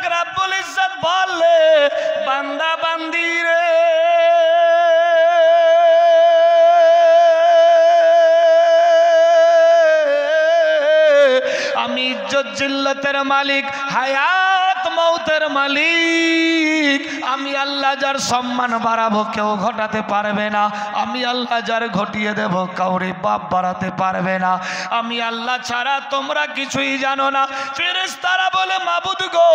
পাক রব্বুল ইজ্জত বলে বান্দা বান্দি রে আমি ইজ্জত জিল্লতের মালিক, হায়াত মৌতের মালিক। আমি আল্লাহ যার সম্মান বাড়াবো কেউ ঘটাতে পারবে না। আমি আল্লাহ যার ঘটিয়ে দেব কাউরে বাপ বাড়াতে পারবে না। আমি আল্লাহ ছাড়া তোমরা কিছুই জানো না। ফেরেশতারা বলে মাবুদ গো,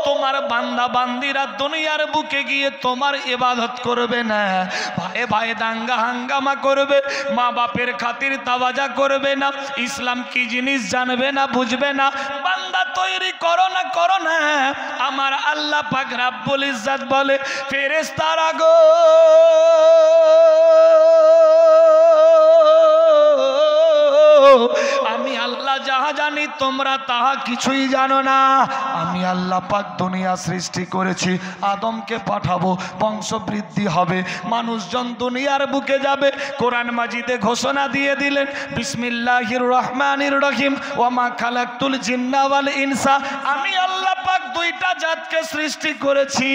তোমার বান্দা বান্দিরা দুনিয়ার বুকে গিয়ে তোমার ইবাদত করবে না, ভাই ভাই দাঙ্গা হাঙ্গামা করবে, মা বাপের খাতির তাওয়াজা করবে না, ইসলাম কি জিনিস জানবে না, বুঝবে না। বান্দা তৈরি করো না, করো না। আমার আল্লাহ পাক রব্বুল ইজ্জত বলে ফেরেশতারা গো, আমি আল্লাহ যাহা জানি তোমরা তাহা কিছুই জানো না। আমি আল্লাহ পাক দুনিয়া সৃষ্টি করেছি, আদমকে পাঠাবো, বংশবৃদ্ধি হবে, মানুষজন দুনিয়ার বুকে যাবে। কোরআন মাজিদে ঘোষণা দিয়ে দিলেন বিসমিল্লাহির রহমানির রহিম ওয়া মা খালাকতুল জিন্না ওয়াল ইনসা। আমি আল্লাহ পাক দুইটা জাতকে সৃষ্টি করেছি,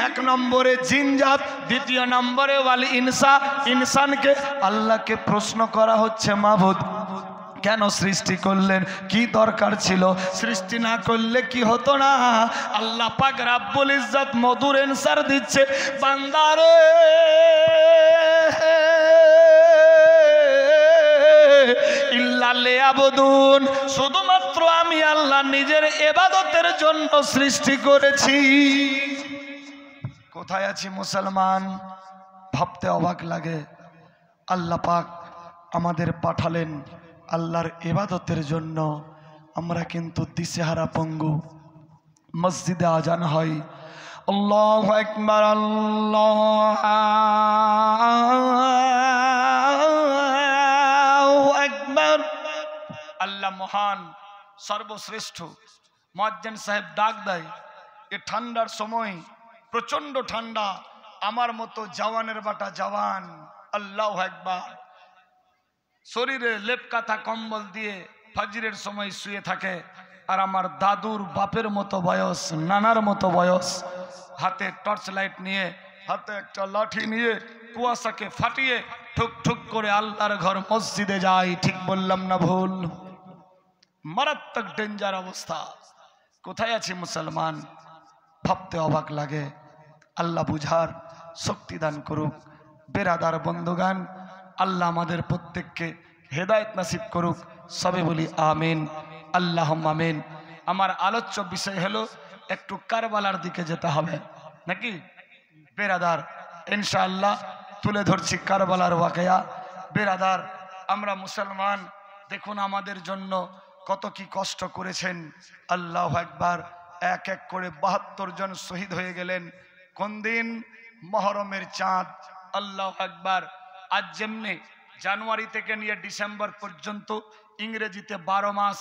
এক নম্বরে জিন জাত, দ্বিতীয় নম্বরে ওয়াল ইনসা, ইনসানকে। আল্লাহকে প্রশ্ন করা হচ্ছে মাবুদ কেন সৃষ্টি করলেন, কি দরকার ছিল, সৃষ্টি না করলে কি হতো না? আল্লাহ পাক রব্বুল ইজ্জত মধুর অ্যানসার দিচ্ছে, বান্দারে ইল্লা লিয়াবুদুন, শুধুমাত্র আমি আল্লাহ নিজের ইবাদতের জন্য সৃষ্টি করেছি। কোথায় আছি মুসলমান? ভাবতে অবাক লাগে। আল্লাহ পাক আমাদের পাঠালেন আল্লাহর ইবাদতের জন্য, আমরা কিন্তু দিশেহারা পঙ্গু। মসজিদে আজান হয়, আল্লাহু আকবার, আল্লাহু আকবার। আল্লাহ মহান, সর্বশ্রেষ্ঠ। মুয়াজ্জিন সাহেব ডাক দেয়, এ ঠান্ডার সময়, প্রচন্ড ঠান্ডা, আমার মতো জওয়ানের বাটা জওয়ান আল্লাহু আকবার শরীরে লেপ কাঁথা কম্বল দিয়ে ফজরের সময় শুয়ে থাকে। আর আমার দাদুর বাপের মতো বয়স, নানার মতো বয়স, হাতে টর্চ লাইট নিয়ে, হাতে একটা লাঠি নিয়ে কুয়াশাকে ফাটিয়ে ঠুক ঠুক করে আল্লাহর ঘর মসজিদে যায়। ঠিক বললাম না ভুল? মারাত্মক ডেঞ্জার অবস্থা। কোথায় আছি মুসলমান? ভাবতে অবাক লাগে। আল্লাহ বুঝার শক্তি দান করুক। বেরাদার বন্ধুগান, আল্লাহ আমাদের প্রত্যেককে হেদায়েত নসিব করুক। সবে বলি আমিন, আল্লাহুম্মা আমিন। আমার আলোচ্য বিষয় হলো একটু কারবালার দিকে যেতে হবে নাকি বেরাদার? ইনশাআল্লাহ তুলে ধরছি কারবালার ওয়াকিয়া। বেরাদার, আমরা মুসলমান, দেখুন আমাদের জন্য কত কি কষ্ট করেছেন। আল্লাহু আকবার। এক এক করে ৭২ জন শহীদ হয়ে গেলেন। কোন দিন? মুহররমের চাঁদ। আল্লাহু আকবার। আজ যেমনি জানুয়ারি থেকে নিয়ে ডিসেম্বর পর্যন্ত ইংরেজিতে ১২ মাস,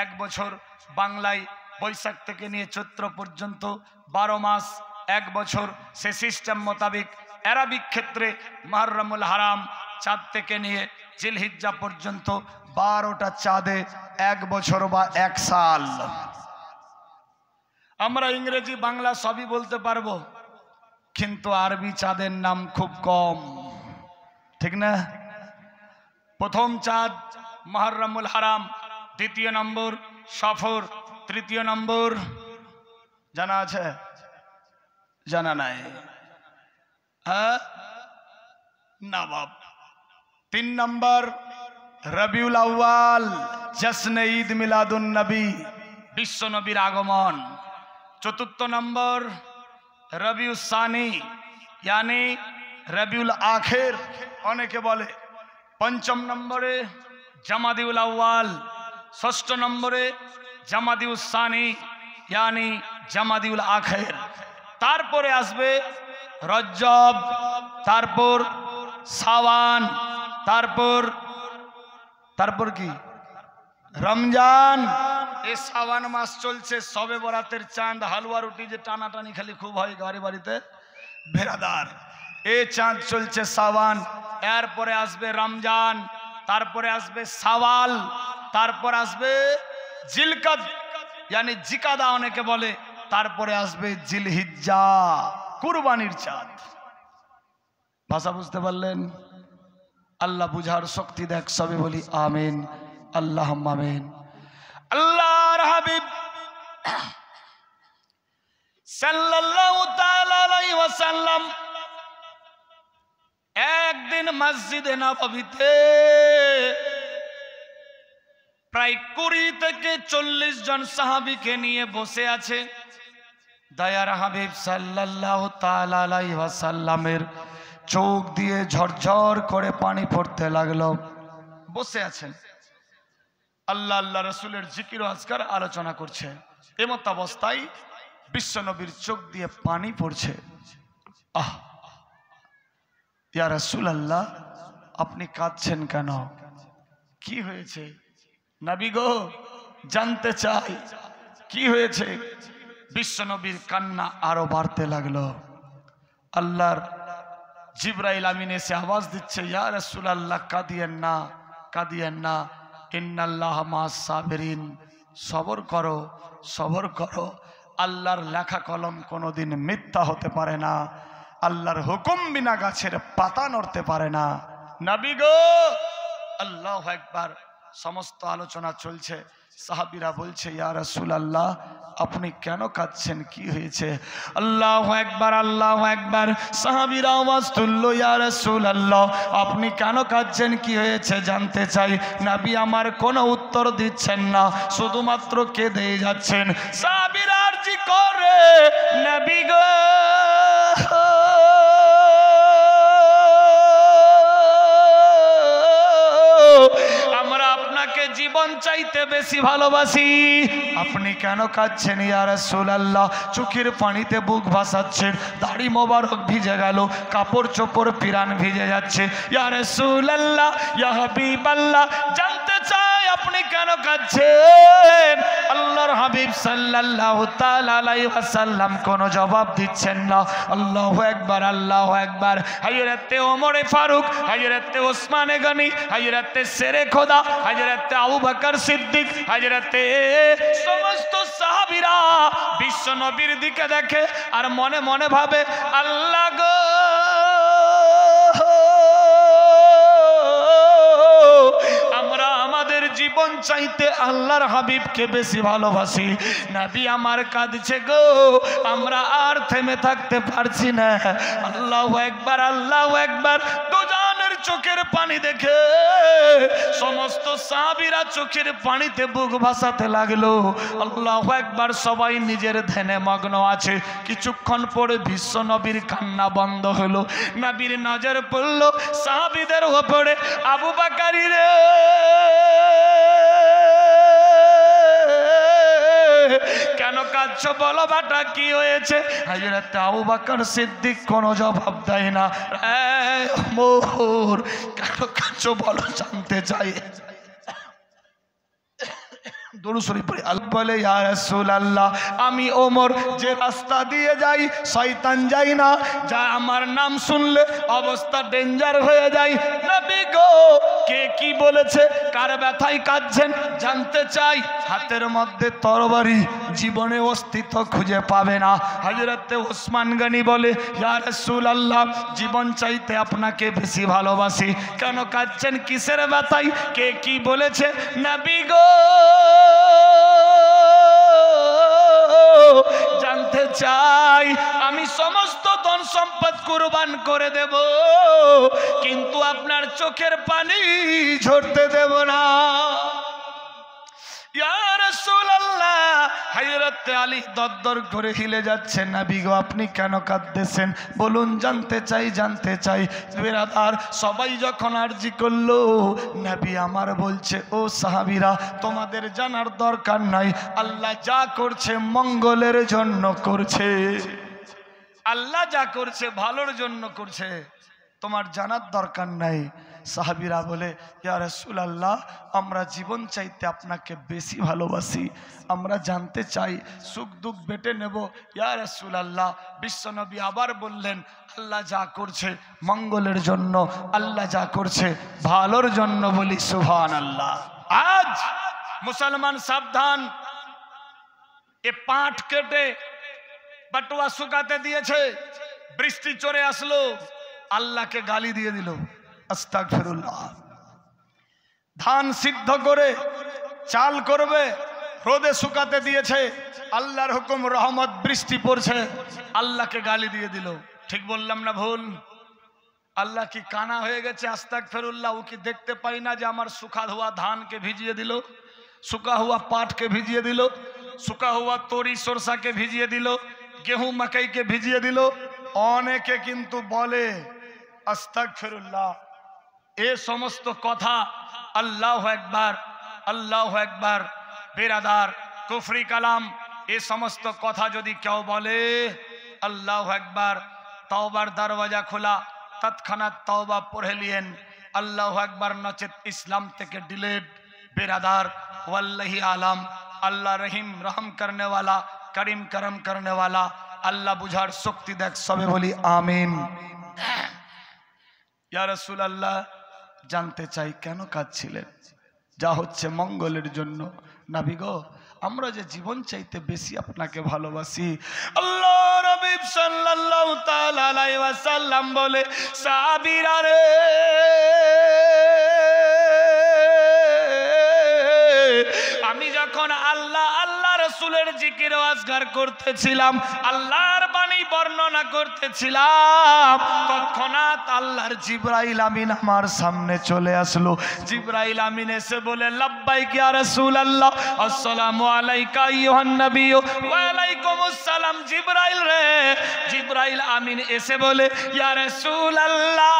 ১ বছর, বাংলায় বৈশাখ থেকে নিয়ে চৈত্র পর্যন্ত ১২ মাস ১ বছর, সে সিস্টেম মোতাবেক আরবিক ক্ষেত্রে মুহররমুল হারাম চাঁদ থেকে নিয়ে জিলহিজ্জা পর্যন্ত ১২টা চাঁদে ১ বছর বা ১ সাল। আমরা ইংরেজি বাংলা সবই বলতে পারবো, কিন্তু আরবি চাঁদের নাম খুব কম, ঠিক না? প্রথম চাঁদ মুহররমুল হারাম, দ্বিতীয় নম্বর সফর, তৃতীয় নম্বর জানা আছে? জানা নাই? হ্যাঁ, নবাব। ৩ নম্বর রবিউল আউয়াল, জশ্নে ঈদ মিলাদুন নবী, বিশ্ব নবীর আগমন। ৪র্থ নম্বর রবিউল সানি, यानी রবিউল আখির অনেকে বলে। ৫ম নম্বরে জামাদিউল আউয়াল, ৬ষ্ঠ নম্বরে জামাদিউল সানি, यानी জামাদিউল আখির। তারপরে আসবে রজব, তারপর শাওয়ান, তারপর কি রমজান। এই শাওয়ান মাস চলছে, সবে বরাতের চাঁদ, হালুয়া রুটি যে টানাটানি খালি খুব হয় বাড়ি বাড়িতে বেরাদার, এই চাঁদ চলছে শাওয়ান। এরপরে আসবে রমজান, তারপরে আসবে শাওয়াল, তারপর আসবে জিলকদ, यानी जिकादा অনেকে বলে, তারপরে আসবে জিলহিজ্জা, কুরবানির চাঁদ। ভাষা বুঝতে পারলেন? আল্লাহ বুঝার শক্তি দেখ, সবে বলি আমিন, আল্লাহুম্মা আমিন। আল্লাহর হাবিব সাল্লাল্লাহু তাআলা আলাইহি ওয়াসাল্লাম একদিন মসজিদে নববীতে প্রায় 20 থেকে 40 জন সাহাবীকে নিয়ে বসে আছে। দয়ার হাবিব সাল্লাল্লাহু তাআলা আলাইহি ওয়াসাল্লামের চোখ দিয়ে ঝরঝর করে পানি পড়তে লাগলো। বসে আছেন, আল্লাহ আল্লাহ রাসূলের জিকির ও আজকার আলোচনা করছে। এমত অবস্থায় বিশ্বনবীর চোখ দিয়ে পানি পড়ছে। আহ, ইয়া রাসূলুল্লাহ, আপনি কাঁদছেন কেন? কি হয়েছে? নবী গো, জানতে চাই কি হয়েছে। বিশ্বনবীর কান্না আরো বাড়তে লাগলো। আল্লাহর জিবরাইল আমিন এসে আওয়াজ দিচ্ছে, ইয়া রাসূলুল্লাহ, কাঁদিয়েন না, কাঁদিয়েন না, ইন্নাল্লাহা মা'আস সাবিরিন, সবর করো, সবর করো। আল্লাহর লেখা কলম কোনোদিন মিথ্যা হতে পারে না। আল্লাহর হুকুম বিনা গাছের পাতা নড়তে পারে না। নবী গো, আল্লাহু আকবার। সমস্ত আলোচনা চলছে, সাহাবীরা বলছে, ইয়া রাসূলুল্লাহ, আপনি কেন কাঁদছেন? কি হয়েছে? আল্লাহু আকবার, আল্লাহু আকবার। সাহাবীরা আওয়াজ তুললো, ইয়া রাসূলুল্লাহ, আপনি কেন কাঁদছেন? কি হয়েছে জানতে চাই। নবী আমার কোনো উত্তর দিচ্ছেন না, শুধুমাত্র কেঁদে যাচ্ছেন। সাহাবীরা আরজি করে, নবী গো, আমরা আপনাকে জীবন চাইতে বেশি ভালোবাসি, আপনি কেন কাঁদছেন? ইয়া রাসূলুল্লাহ, চোখের পানিতে বুক ভাসাচ্ছেন, দাড়ি মোবারক ভিজে গেল, কাপড় চোপড় পিরান ভিজে যাচ্ছে। ইয়া রাসূলুল্লাহ, ইয়া হাবিবাল্লাহ, জানতে চাই আপনি কেন কাঁদছেন? আল্লাহর হাবিব সাল্লাল্লাহু তাআলা আলাইহি ওয়াসাল্লাম কোনো জবাব দিচ্ছেন না। আল্লাহু আকবার, আল্লাহু আকবার। হযরতে ওমর ফারুক, হযরতে ওসমান গনি, হযরতে শেরে খোদা, হযরতে আবু বকর সিদ্দিক, হযরতে সমস্ত সাহাবীরা বিশ্ব নবীর দিকে দেখে আর মনে মনে ভাবে, আল্লাহ গো, আমরা আমাদের জীবন চাইতে আল্লাহর হাবিবকে বেশি ভালোবাসি। নবী আমার কাঁদছে গো, আমরা আর থেমে থাকতে পারছি না। আল্লাহু আকবার, আল্লাহু আকবার। দুজনের চোখের পানি দেখে সমস্ত সাহাবীরা চোখের পানিতে বুক ভাসাতে লাগলো। আল্লাহু আকবার। সবাই নিজের ধ্যানে মগ্ন আছে। কিছুক্ষণ পরে বিশ্ব নবীর কান্না বন্ধ হলো। নবীর নজর পড়ল সাহাবীদের উপরে। আবু বকর রে, কেন কাঁদছো? বলো বাটা, কি হয়েছে? হযরত আবু বকর সিদ্দিক কোনো জবাব দেয় না। ওমর, কেন কাঁদছো বলো, জানতে চাই। দুরূদ শরীফ পড়ে আল্লাহ বলে, ইয়া রাসূলুল্লাহ, আমি ওমর যে রাস্তা দিয়ে যাই শয়তান যায় না, যা আমার নাম শুনলে অবস্থা ডেঞ্জার হয়ে যায়। নবী গো, কে কি বলেছে? কার ব্যথায় কাঁদছেন জানতে চাই। হাতের মধ্যে তরবারি, জীবনে অস্তিত্ব খুঁজে পাবে না। হযরতে ওসমান গনি বলে, ইয়া রাসূলুল্লাহ, জীবন চাইতে আপনাকে বেশি ভালোবাসি। কেন কাঁদছেন? কিসের ব্যথায়? কে কি বলেছে? নবী গো, জানতে চাই। আমি সমস্ত ধন সম্পদ কুরবান করে দেব, কিন্তু আপনার চোখের পানি ঝরতে দেব না। ইয়া রাসূলুল্লাহ, হযরত আলী দরদর করে হিলে যাচ্ছেন। নবী গো, আপনি কেন কাঁদতেছেন বলুন, জানতে চাই, জানতে চাই। বেরাদার সবাই যখন আরজি করলো, নবী আমার বলছে, ও সাহাবীরা, তোমাদের জানার দরকার নাই। আল্লাহ যা করছে মঙ্গলের জন্য করছে। আল্লাহ যা করছে ভালোর জন্য করছে, তোমার জানার দরকার নাই। সাহাবীরা বলে, ইয়া রাসূলুল্লাহ, আমরা জীবন চাইতে আপনাকে বেশি ভালোবাসি, আমরা জানতে চাই, সুখ দুঃখ বেটে নেব। ইয়া রাসূলুল্লাহ, বিশ্বনবী আবার বললেন, আল্লাহ যা করছে মঙ্গলের জন্য, আল্লাহ যা করছে ভালোর জন্য। বলি সুবহানাল্লাহ। আজ মুসলমান সাবধান, এ পাট কেটে পাটুয়া শুকাতে দিয়েছে, বৃষ্টি চলে আসলো, আল্লাহকে গালি দিয়ে দিল, আস্তাগফিরুল্লাহ। ধান সিদ্ধ করে চাল করবে, রোদে শুকাতে দিয়েছে, আল্লাহর হুকুম, রহমত, বৃষ্টি পড়ছে, আল্লাহকে গালি দিয়ে দিল। ঠিক বললাম না ভুল? আল্লাহ কি কানা হয়ে গেছে? আস্তাগফিরুল্লাহ। ও কি দেখতে পাই না যে আমার শুকা হুয়া ধানকে ভিজিয়ে দিল, শুকা হুয়া পাটকে ভিজিয়ে দিল, শুকা হুয়া তরি সরষাকে ভিজিয়ে দিল, গেহूं মাকাইকে ভিজিয়ে দিল। অনেকে কিন্তু বলে আস্তাগফিরুল্লাহ। এ সমস্ত কথা, আল্লাহু আকবার, আল্লাহু আকবার, বেরাদার, কুফরি কালাম, এ সমস্ত কথা যদি কেউ বলে, আল্লাহু আকবার, তওবার দরওয়াজা খোলা, তৎক্ষণাৎ তওবা পড়ে লিয়েন, আল্লাহু আকবার, নচেত ইসলাম থেকে ডিলেট। बेरादार वल्लही आलम, अल्लाह रहीम रहम करने वाला, करीम करम करने वाला, अल्लाह बुझार शक्ति देख, सबे बोली आमीन। या रसूल अल्लाह, जानते चाই কেন কাঁদছিলেন? যা হচ্ছে মঙ্গলের জন্য। নবী গো, আমরা যে জীবন চাইতে বেশি আপনাকে ভালোবাসি। আল্লাহ নবী সাল্লাল্লাহু তাআলা আলাইহি ওয়াসাল্লাম বলে, সাহাবীরা রে, আমি যখন আল্লাহ আল্লাহ রাসূলের জিকির ও আজকার করতেছিলাম, আল্লাহর বাণী বর্ণনা করতেছিলাম, তৎক্ষণাৎ আল্লাহর জিবরাইল আমিন আমার সামনে চলে আসলো। জিবরাইল আমিন এসে বলে, লাব্বাইক ইয়া রাসূলুল্লাহ, আসসালামু আলাইকা আইয়ুহান নবী ওয়া আলাইকুমুস সালাম। জিবরাইল রে, জিবরাইল আমিন এসে বলে, ইয়া রাসূলুল্লাহ,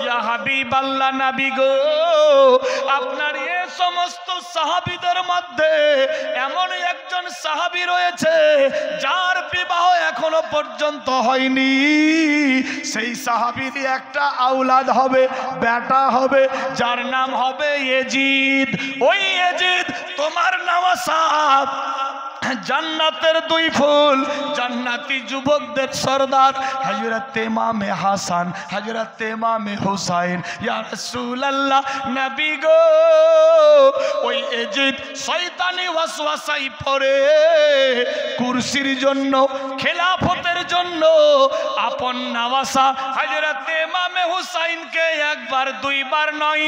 ইয়া হাবিবাল্লাহ, নবী গো, আপনার এই সমস্ত সাহাবীদের মধ্যে এমন একজন সাহাবী রয়েছে যার বিবাহ এখনো পর্যন্ত হয়নি। সেই সাহাবীরই একটা আওলাদ হবে, বেটা হবে, যার নাম হবে ইয়াজিদ। ওই ইয়াজিদ তোমার নওয়াব, জান্নাতের দুই ফুল, জান্নাতি যুবকদের সরদার, হযরত ইমামে হাসান, হযরত ইমামে হুসাইন। ইয়া রাসূলুল্লাহ, নবী গো, ওই ইয়াজিদ শয়তানি ওয়াসওয়াসায় পড়ে কুরসির জন্য, খেলাফতের জন্য আপন নওয়াসা হযরত ইমামে হুসাইনকে একবার দুইবার নয়,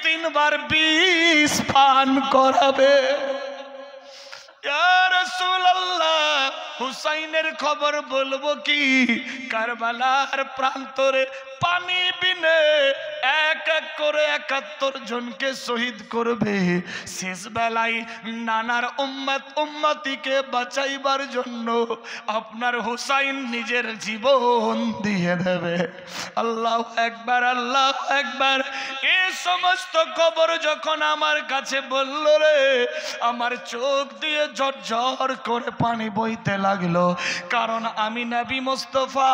তিনবার বিষ পান করাবে। ইয়া রাসূলুল্লাহ, হুসাইনের খবর বলবো কি? কারবালার প্রান্তরে পানি বিনে এক এক করে ৭১ জনকে শহীদ করবে। শেষ বেলায় নানার উম্মতিকে বাঁচাইবার জন্য আপনার হুসাইন নিজের জীবন দিয়ে দেবে। আল্লাহু আকবার, আল্লাহু আকবার। এই সমস্ত খবর যখন আমার কাছে বলল রে, আমার চোখ দিয়ে ঝরঝর করে পানি বইতে লাগলো। কারণ আমি নবী মুস্তাফা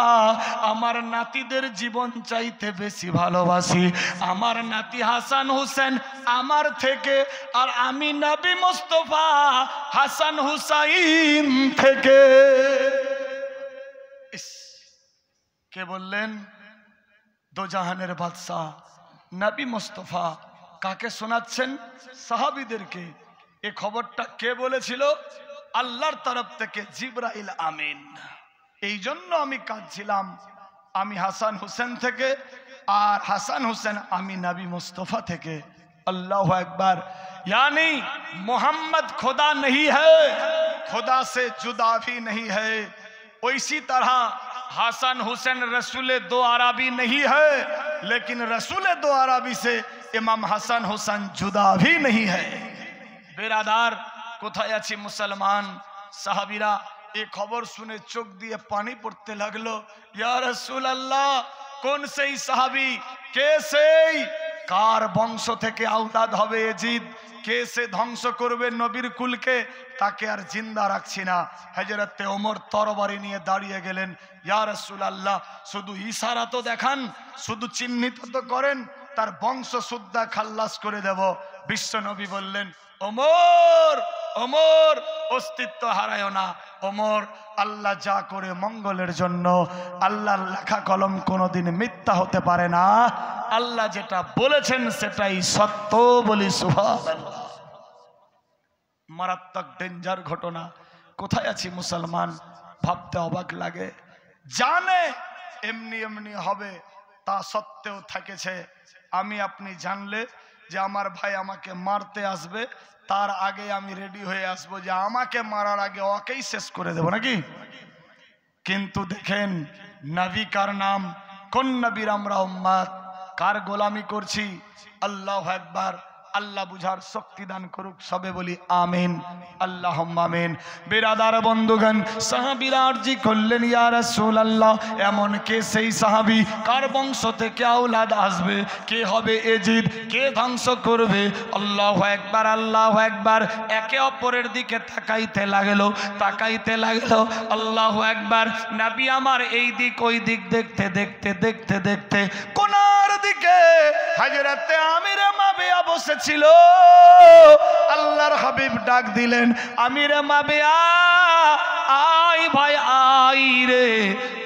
আমার নাতিদের জীবন চাইতে বেশি ভালোবাসি। আমার নাতি হাসান হোসেন আমার থেকে, আর আমি নবী মুস্তাফা হাসান হুসাইন থেকে। কে বললেন? দোজাহানের বাদশাহ নবী মুস্তাফা। কাকে শোনাচ্ছেন? সাহাবীদেরকে। এই খবরটা কে বলেছিল? আল্লাহর তরফ থেকে জিবরাইল আমিন। এই জন্য আমি কাঁদছিলাম। আমি হাসান হোসেন থেকে, আর হাসান হোসেন আমি নবী मुस्तफ़ा থেকে। अल्लाह अकबर। यानी मोहम्मद खुदा नहीं है, खुदा से जुदा भी नहीं है। उसी तरह हसन हुसैन रसूल दो अरबी नहीं है, लेकिन रसूल दो अरबी से इमाम हसन हुसैन जुदा भी नहीं है। बेरादार, কোথায় আছি মুসলমান? সাহাবীরা এই খবর শুনে চোখ দিয়ে পানি পড়তে লাগলো। ইয়া রাসূলুল্লাহ, কোন সেই সাহাবী? কে সেই? কার বংশ থেকে আওলাদ হবে ইয়াজিদ? কে সে ধ্বংস করবে নবীর কুলকে? তাকে আর জিন্দা রাখছি না। হযরত ওমর তরবারি নিয়ে দাঁড়িয়ে গেলেন। ইয়া রাসূলুল্লাহ, শুধু ইশারা তো দেখান, শুধু চিহ্নিত তো করেন, তার বংশ সুদ্ধা খাল্লাস করে দেব। বিশ্ব নবী বললেন, ওমর ওমর অস্তিত্ব হারায় না। ওমর আল্লাহ যা করে মঙ্গলের জন্য, আল্লাহর লেখা কলম কোনোদিন মিথ্যা হতে পারে না। আল্লাহ যেটা বলেছেন সেটাই সত্য বলি সুবহানাল্লাহ। মারাত্মক ডেঞ্জার ঘটনা। কোথায় আছি মুসলমান, ভাবতে অবাক লাগে। জানে এমনি এমনি হবে, তা সত্ত্বেও থেকেছে। আমি আপনি জানলে যে আমার ভাই আমাকে মারতে আসবে, তার আগে আমি রেডি হয়ে আসবো যে আমাকে মারার আগে ওকেই শেষ করে দেব নাকি। কিন্তু দেখেন নবী কার নাম, কোন নবীর আমরা উম্মত, কার গোলামি করছি। আল্লাহু আকবার। আল্লাহ বুঝার শক্তি দান করুক, সবে বলি আমিন আল্লাহুম্মা আমিন। বিরাদার বন্ধুগণ, সাহাবীরা আরজি করলেন ইয়া রাসূলুল্লাহ, এমন কে সেই সাহাবী কার বংশ থেকে আওলাদ আসবে, কে হবে এজিদ, কে ধ্বংস করবে। আল্লাহু আকবার আল্লাহু আকবার। একে অপরের দিকে তাকাইতে লাগলো তাকাইতে লাগলো। আল্লাহু আকবার। নবী আমার এই দিক ওই দিক দেখতে দেখতে দেখতে দেখতে কোনার দিকে হযরতে আমিরে মাবিয়া বসেছিল। আল্লাহর হাবিব ডাক দিলেন, আমিরে মাবিয়া আয় ভাই আয় রে।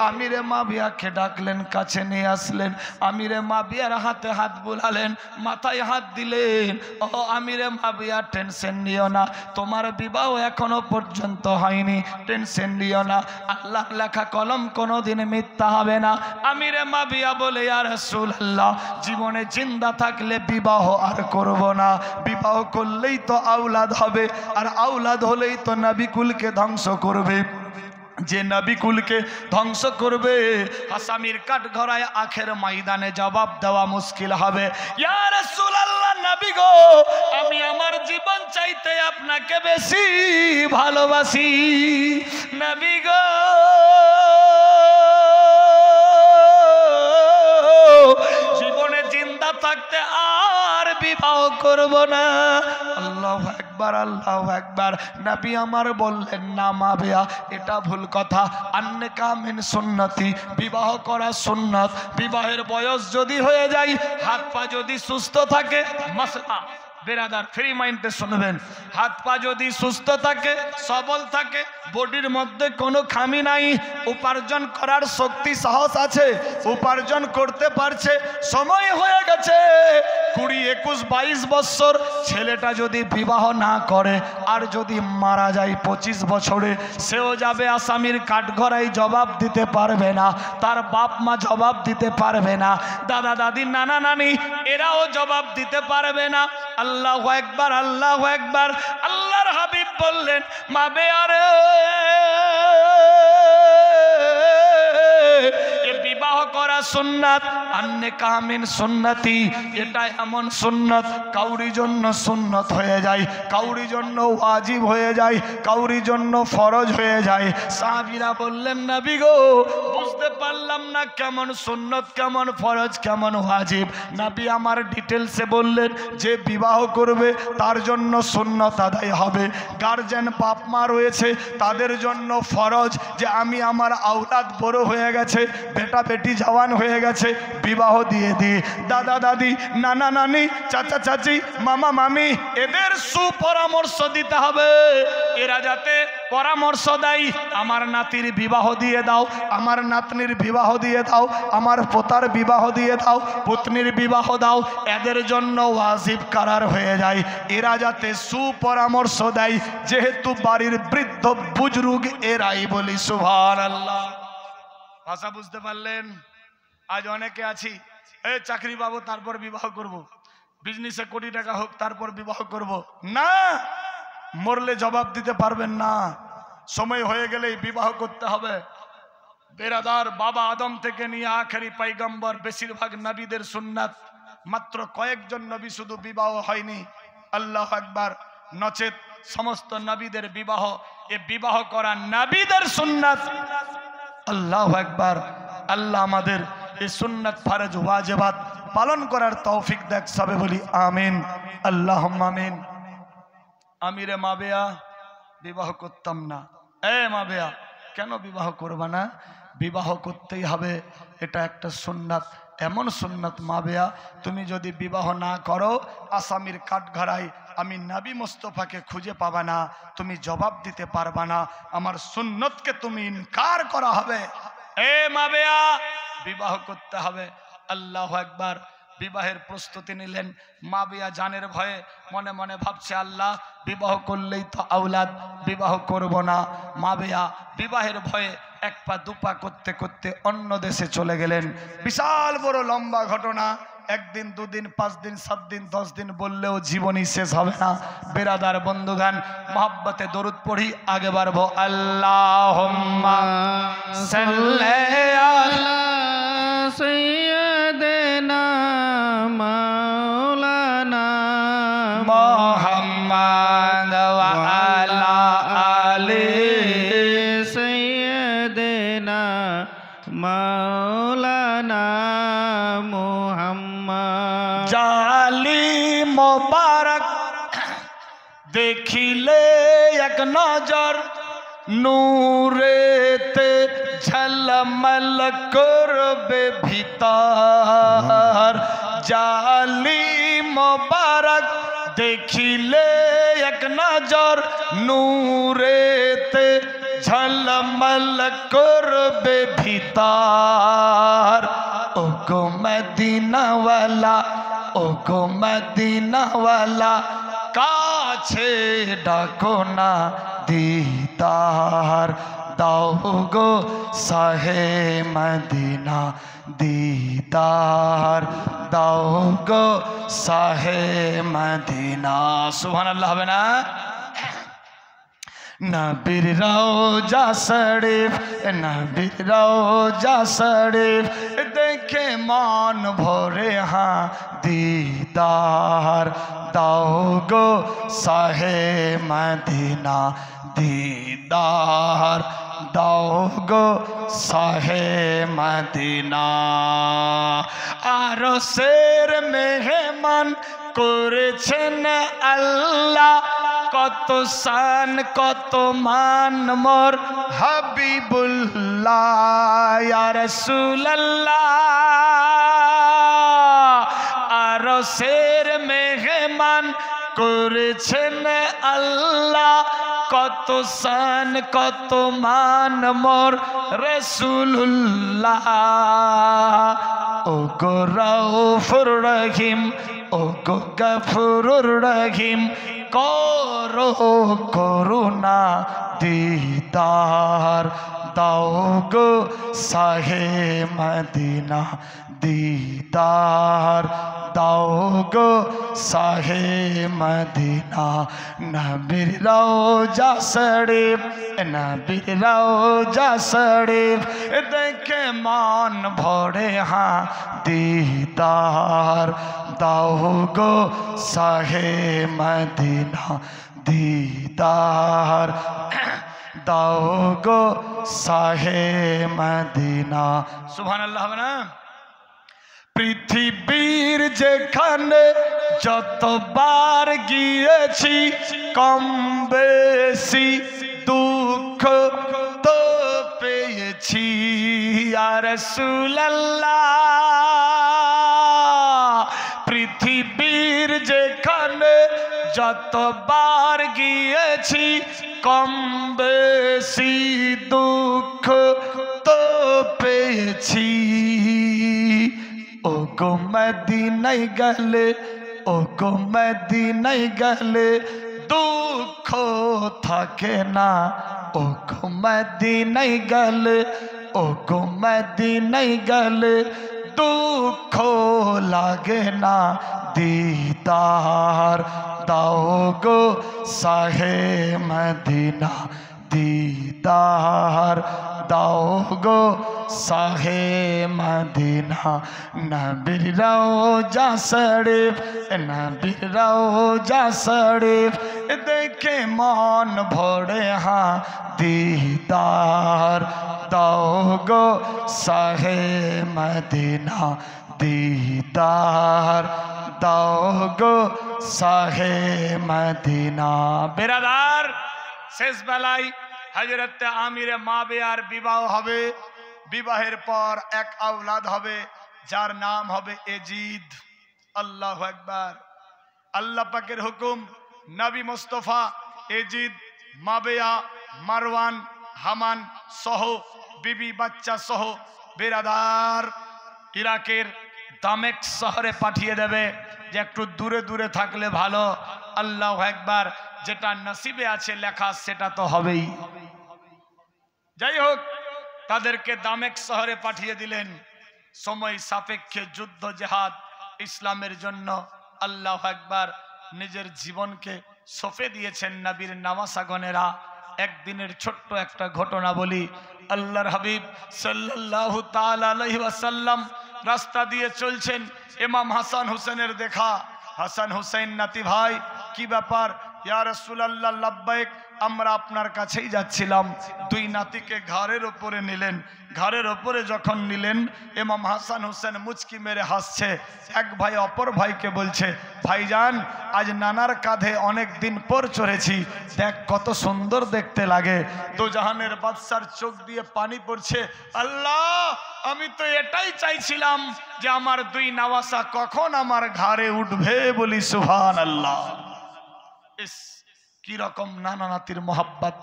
আমিরে মাবিয়াকে ডাকলেন, কাছে নিয়ে আসলেন। আমিরে মাবিয়ার হাতে হাত বুলালেন, মাথায় হাত দিলেন। ও আমিরে মাবিয়া টেনশন নিও না, তোমার বিবাহ এখনো পর্যন্ত হয়নি, টেনশন নিও না। আল্লাহর লেখা কলম কোনোদিন মিথ্যা হবে না। আমিরে মাবিয়া বলে ইয়া রাসূলুল্লাহ, জীবনে জিন্দা থাকলে বিবাহ আর করব না, বিবাহ করলেই তো আওলাদ হবে, আর আওলাদ হলেই তো নবীকুলকে ধ্বংস করবে। যে নবীকুলকে ধ্বংস করবে আসামির কাঠগড়ায় আখের ময়দানে জবাব দেওয়া মুশকিল হবে। ইয়া রাসূলুল্লাহ, নবী গো, আমি আমার জীবন চাইতে আপনাকে বেশি ভালোবাসি। নবী গো, জীবনে জিন্দা থাকতে আর বিবাহ করব না। আল্লাহু আকবার আল্লাহু আকবার। নবী আমার বললেন, না মাবিয়া, এটা ভুল কথা। আন্নেকা মিন সুন্নতি, বিবাহ করা সুন্নাত। বিবাহের বয়স যদি হয়ে যায়, হাত পা যদি সুস্থ থাকে, মাসলা বেরাদার ফ্রি মাইন্ডে শুনবেন, হাত পা যদি সুস্থ থাকে, সবল থাকে, বডির মধ্যে কোনো খামি নাই, উপার্জন করার শক্তি সাহস আছে, উপার্জন করতে পারছে, সময় হয়ে গেছে 20, 21, 22 বছর, ছেলেটা যদি বিবাহ না করে আর যদি মারা যায় 25 বছরে, সেও যাবে আসামির কাঠগড়ায়, জবাব দিতে পারবে না, তার বাপ মা জবাব দিতে পারবে না, দাদা দাদি নানা নানি এরাও জবাব দিতে পারবে না। আল্লাহু আকবার আল্লাহু আকবার। আল্লাহর হাবিব বললেন, মাবে আরে বিবাহ করা সুন্নাত, আন্নেকা মিন সুন্নতি, এটা এমন সুন্নাত কাউরি জন্য সুন্নাত হয়ে যায়, কাউরি জন্য ওয়াজিব হয়ে যায়, কাউরি জন্য ফরজ হয়ে যায়। সাহাবীরা বললেন, নবী গো, বুঝতে পারলাম না কেমন সুন্নাত, কেমন ফরজ, কেমন ওয়াজিব। নবী আমার ডিটেলসে বললেন, যে বিবাহ করবে তার জন্য সুন্নাত আদায় হবে, গার্জেন বাপ মা রয়েছে তাদের জন্য ফরজ, যে আমি আমার আওলাদ বড় হয়ে গেছে, বেটা বেটি জওয়ান হয়ে গেছে, বিবাহ দিয়ে দিই। দাদা দাদি নানা নানি চাচা চাচি মামা মামি এদের সুপরামর্শ দিতে হবে, এরা যাতে পরামর্শ দেয়, আমার নাতির বিবাহ দিয়ে দাও, আমার নাতনির বিবাহ দিয়ে দাও, আমার পোতার বিবাহ দিয়ে দাও, পত্নীর বিবাহ দাও, এদের জন্য ওয়াজিব করার হয়ে যায়। এরা যাতে সুপরামর্শ দেয়, যেহেতু বাড়ির বৃদ্ধ বুজরুগ এরাই, বলি সুবহানাল্লাহ। ভাষা বুঝতে পারলেন? আজ অনেকে আছি, এই চাকরি পাবো তারপর বিবাহ করব, বিজনেসে কোটি টাকা হোক তারপর বিবাহ করব। না, মরলে জবাব দিতে পারবেন না, সময় হয়ে গেলেই বিবাহ করতে হবে। বেরাদার, বাবা আদম থেকে নিয়ে আখেরি পয়গম্বর বেশিরভাগ নবীদের সুন্নাত, মাত্র কয়েকজন নবী শুধু বিবাহ হয়নি, আল্লাহু আকবার, নচেত সমস্ত নবীদের বিবাহ, এ বিবাহ করা নবীদের সুন্নাত। আল্লাহু আকবার। আল্লাহ আমাদের এই সুন্নাত ফরজ ওয়াজিবাত পালন করার তৌফিক দেখ, সবে বলি আমিন আল্লাহুম্মা আমিন। আমিরে মাবিয়া বিবাহ করতাম না। এ মাবিয়া, কেন বিবাহ করবা না? বিবাহ করতেই হবে, এটা একটা সুন্নাত, এমন সুন্নত মাবেয়া, তুমি যদি বিবাহ না করো আসামির কাঠগড়ায় আমি নবী মুস্তফাকে খুঁজে পাবা না, তুমি জবাব দিতে পারবা না, আমার সুন্নতকে তুমি ইনকার করা হবে। এ মাবেয়া, বিবাহ করতে হবে। আল্লাহু আকবার। বিবাহের প্রস্তুতি নিলেন। মাবিয়া জানের ভয়ে মনে মনে ভাবছে, আল্লাহ বিবাহ করলেই তো আওলাদ, বিবাহ করব না। মাবিয়া বিবাহের ভয়ে এক পা দুপা করতে করতে অন্য দেশে চলে গেলেন। বিশাল বড় লম্বা ঘটনা, একদিন দুদিন 5 দিন 7 দিন 10 দিন বললেও জীবনই শেষ হবে না। বেরাদার বন্ধুগান, মহব্বতে দরুদ পড়ি, আগে বাড়বো। আল্লাহুম্মা সাল্লি আলা সৈয়দনা মাওলানা মুহাম্মদ ওয়া আলা আলি সৈয়দনা মাওলানা মুহাম্মদ। জালি মোবারক দেখিলে এক নজর, নূরেতে ঝলমল করবে ভিতর। জালি মোবারক দেখিলে এক নজর, নূরেতে ঝলমল করবে ভিতর। ও গো মদিনাওয়ালা, ও গো মদিনাওয়ালা, কাছে ডাকো না দিদার দাও গো শাহে মদিনা, দিদার দাও গো শাহে মদিনা। সুবহানাল্লাহ হবে না? নবীর রওজা শরীফ, নবীর রওজা শরীফ দেখে মান ভরে হ্যাঁ দিদার দাও গো শাহে মদিনা, দিদার দাও গো শাহে মদিনা। আরশের মেহমান করেছেন আল্লাহ, কত শান কত মান মোর হাবিবুল্লাহ ইয়া রাসূলুল্লাহ। আরশের মেহমান করেছেন আল্লাহ, কত শান কত মান মোর রাসূলুল্লাহ। ও গো রাউফুর রহিম, ও গো গফুরুর রহিম, করো করুণা দিদার দাও গো শাহে মদিনা, দিদার দাও গো শাহে মদিনা। নবীর রওজা শরীফ, নবীর রওজা শরীফ দেখে মান ভরে হ্যাঁ দিদার দাও গো শাহে মদিনা, দিদার দাও গো শাহে মদিনা। সুবহানাল্লাহ হবে না? পৃথিবীর যেখানে যতবার গিয়েছি, কম বেশি দুঃখ তো পেয়েছি ইয়া রাসূলুল্লাহ। পৃথিবীর যেখানে যতবার গিয়েছি, কম বেশি দুঃখ তো পেয়েছি। ও গো মদিনায় গেলে, ও গো মদিনায় গেলে দুঃখ থাকে না। ও গো মদিনায় গেলে, ও গো মদিনায় গেলে দুঃখ লাগে না। দিদার দাও গো শাহে মদিনা, দিদার দাও গো শাহে মদিনা। নবীর রওজা শরীফ, নবীর রওজা শরীফ দেখে মন ভরে হ্যাঁ দিদার দাও গো শাহে মদিনা, দিদার দাও গো শাহে মদিনা। বেরাদার, শেষ বেলায় হযরত আমিরে মাবিয়ার বিবাহ হবে। বিবাহের পর এক আওলাদ হবে। যার নাম হবে এজিদ। আল্লাহু আকবার। আল্লাহ পাকের হুকুম, নবী মুস্তাফা এজিদ, মাবেয়া, মারওয়ান, হামান সহ বিবি বাচ্চা সহ বেরাদার ইরাকের দামেক শহরে পাঠিয়ে দেবে, যে একটু দূরে দূরে থাকলে ভালো। আল্লাহু আকবার। যেটা নসিবে আছে লেখা সেটা তো হবেই। যাই হোক, তাদেরকে দামেক শহরে পাঠিয়ে দিলেন। সময় সাপেক্ষে যুদ্ধ জেহাদ ইসলামের জন্য আল্লাহু আকবার নিজের জীবনকে সঁপে দিয়েছেন নবীর নওয়াসাগণেরা। একদিনের ছোট্ট একটা ঘটনা বলি। আল্লাহর হাবিব সাল্লাল্লাহু তাআলা আলাইহি ওয়াসাল্লাম রাস্তা দিয়ে চলছেন, ইমাম হাসান হুসেনের দেখা। হাসান হুসেন নাতি ভাই, কি ব্যাপার? ইয়া রাসূলুল্লাহ লাব্বাইক, আমরা আপনার কাছেই যাচ্ছিলাম। দুই নাতিকে ঘাড়ের উপরে নিলেন। ঘাড়ের উপরে যখন নিলেন, ইমাম হাসান হুসেন মুচকি মেরে হাসছে। এক ভাই অপর ভাইকে বলছে, ভাইজান আজ নানার কাঁধে অনেক দিন পর চড়েছি, দেখ কত সুন্দর দেখতে লাগে। তো জাহানের বাদশার চোখ দিয়ে পানি পড়ছে। আল্লাহ, আমি তো এটাই চাইছিলাম যে আমার দুই নওয়াসা কখন আমার ঘাড়ে উঠবে। বলি সুবহানাল্লাহ। ইস, কি রকম নানা নাতির মোহাব্বত,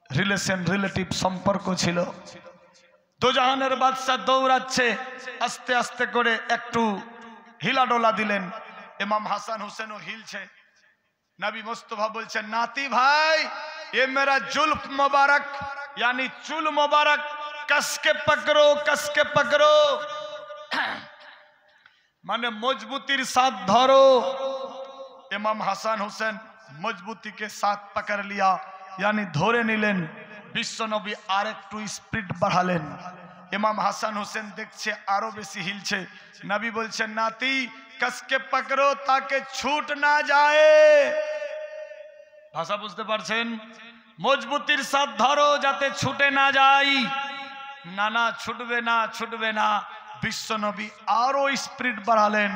রিলেশন রিলেটিভ সম্পর্ক ছিল। দোজাহানের বাদশা দৌড়াচ্ছে, আস্তে আস্তে করে একটু হিলাডোলা দিলেন। ইমাম হাসান হুসেনও হিলছে। নবী মুস্তাফা বলছেন, নাতি ভাই ये मेरा जुल्फ मुबारक यानी चुल मुबारक कसके पकड़ो माने मजबूतीर साथ धरो। इमाम हसन हुसैन मजबूती के साथ पकड़ लिया, यानी धोरे निलेन। विश्व नबी आरेकटू स्पीड बढ़ालेन। इमाम हसन हुसैन देखछे आरो बेशी हिलछे। नबी बोलछेन, नाती कसके पकड़ो ताके छूट ना जाए। भाषा बुझते पारछेन? मजबूतीर साथ धरो जाते छूटे ना जाई। ना ना छुटबे ना, छुटबे ना। विश्व नबी आरो स्पीड बढ़ालेन।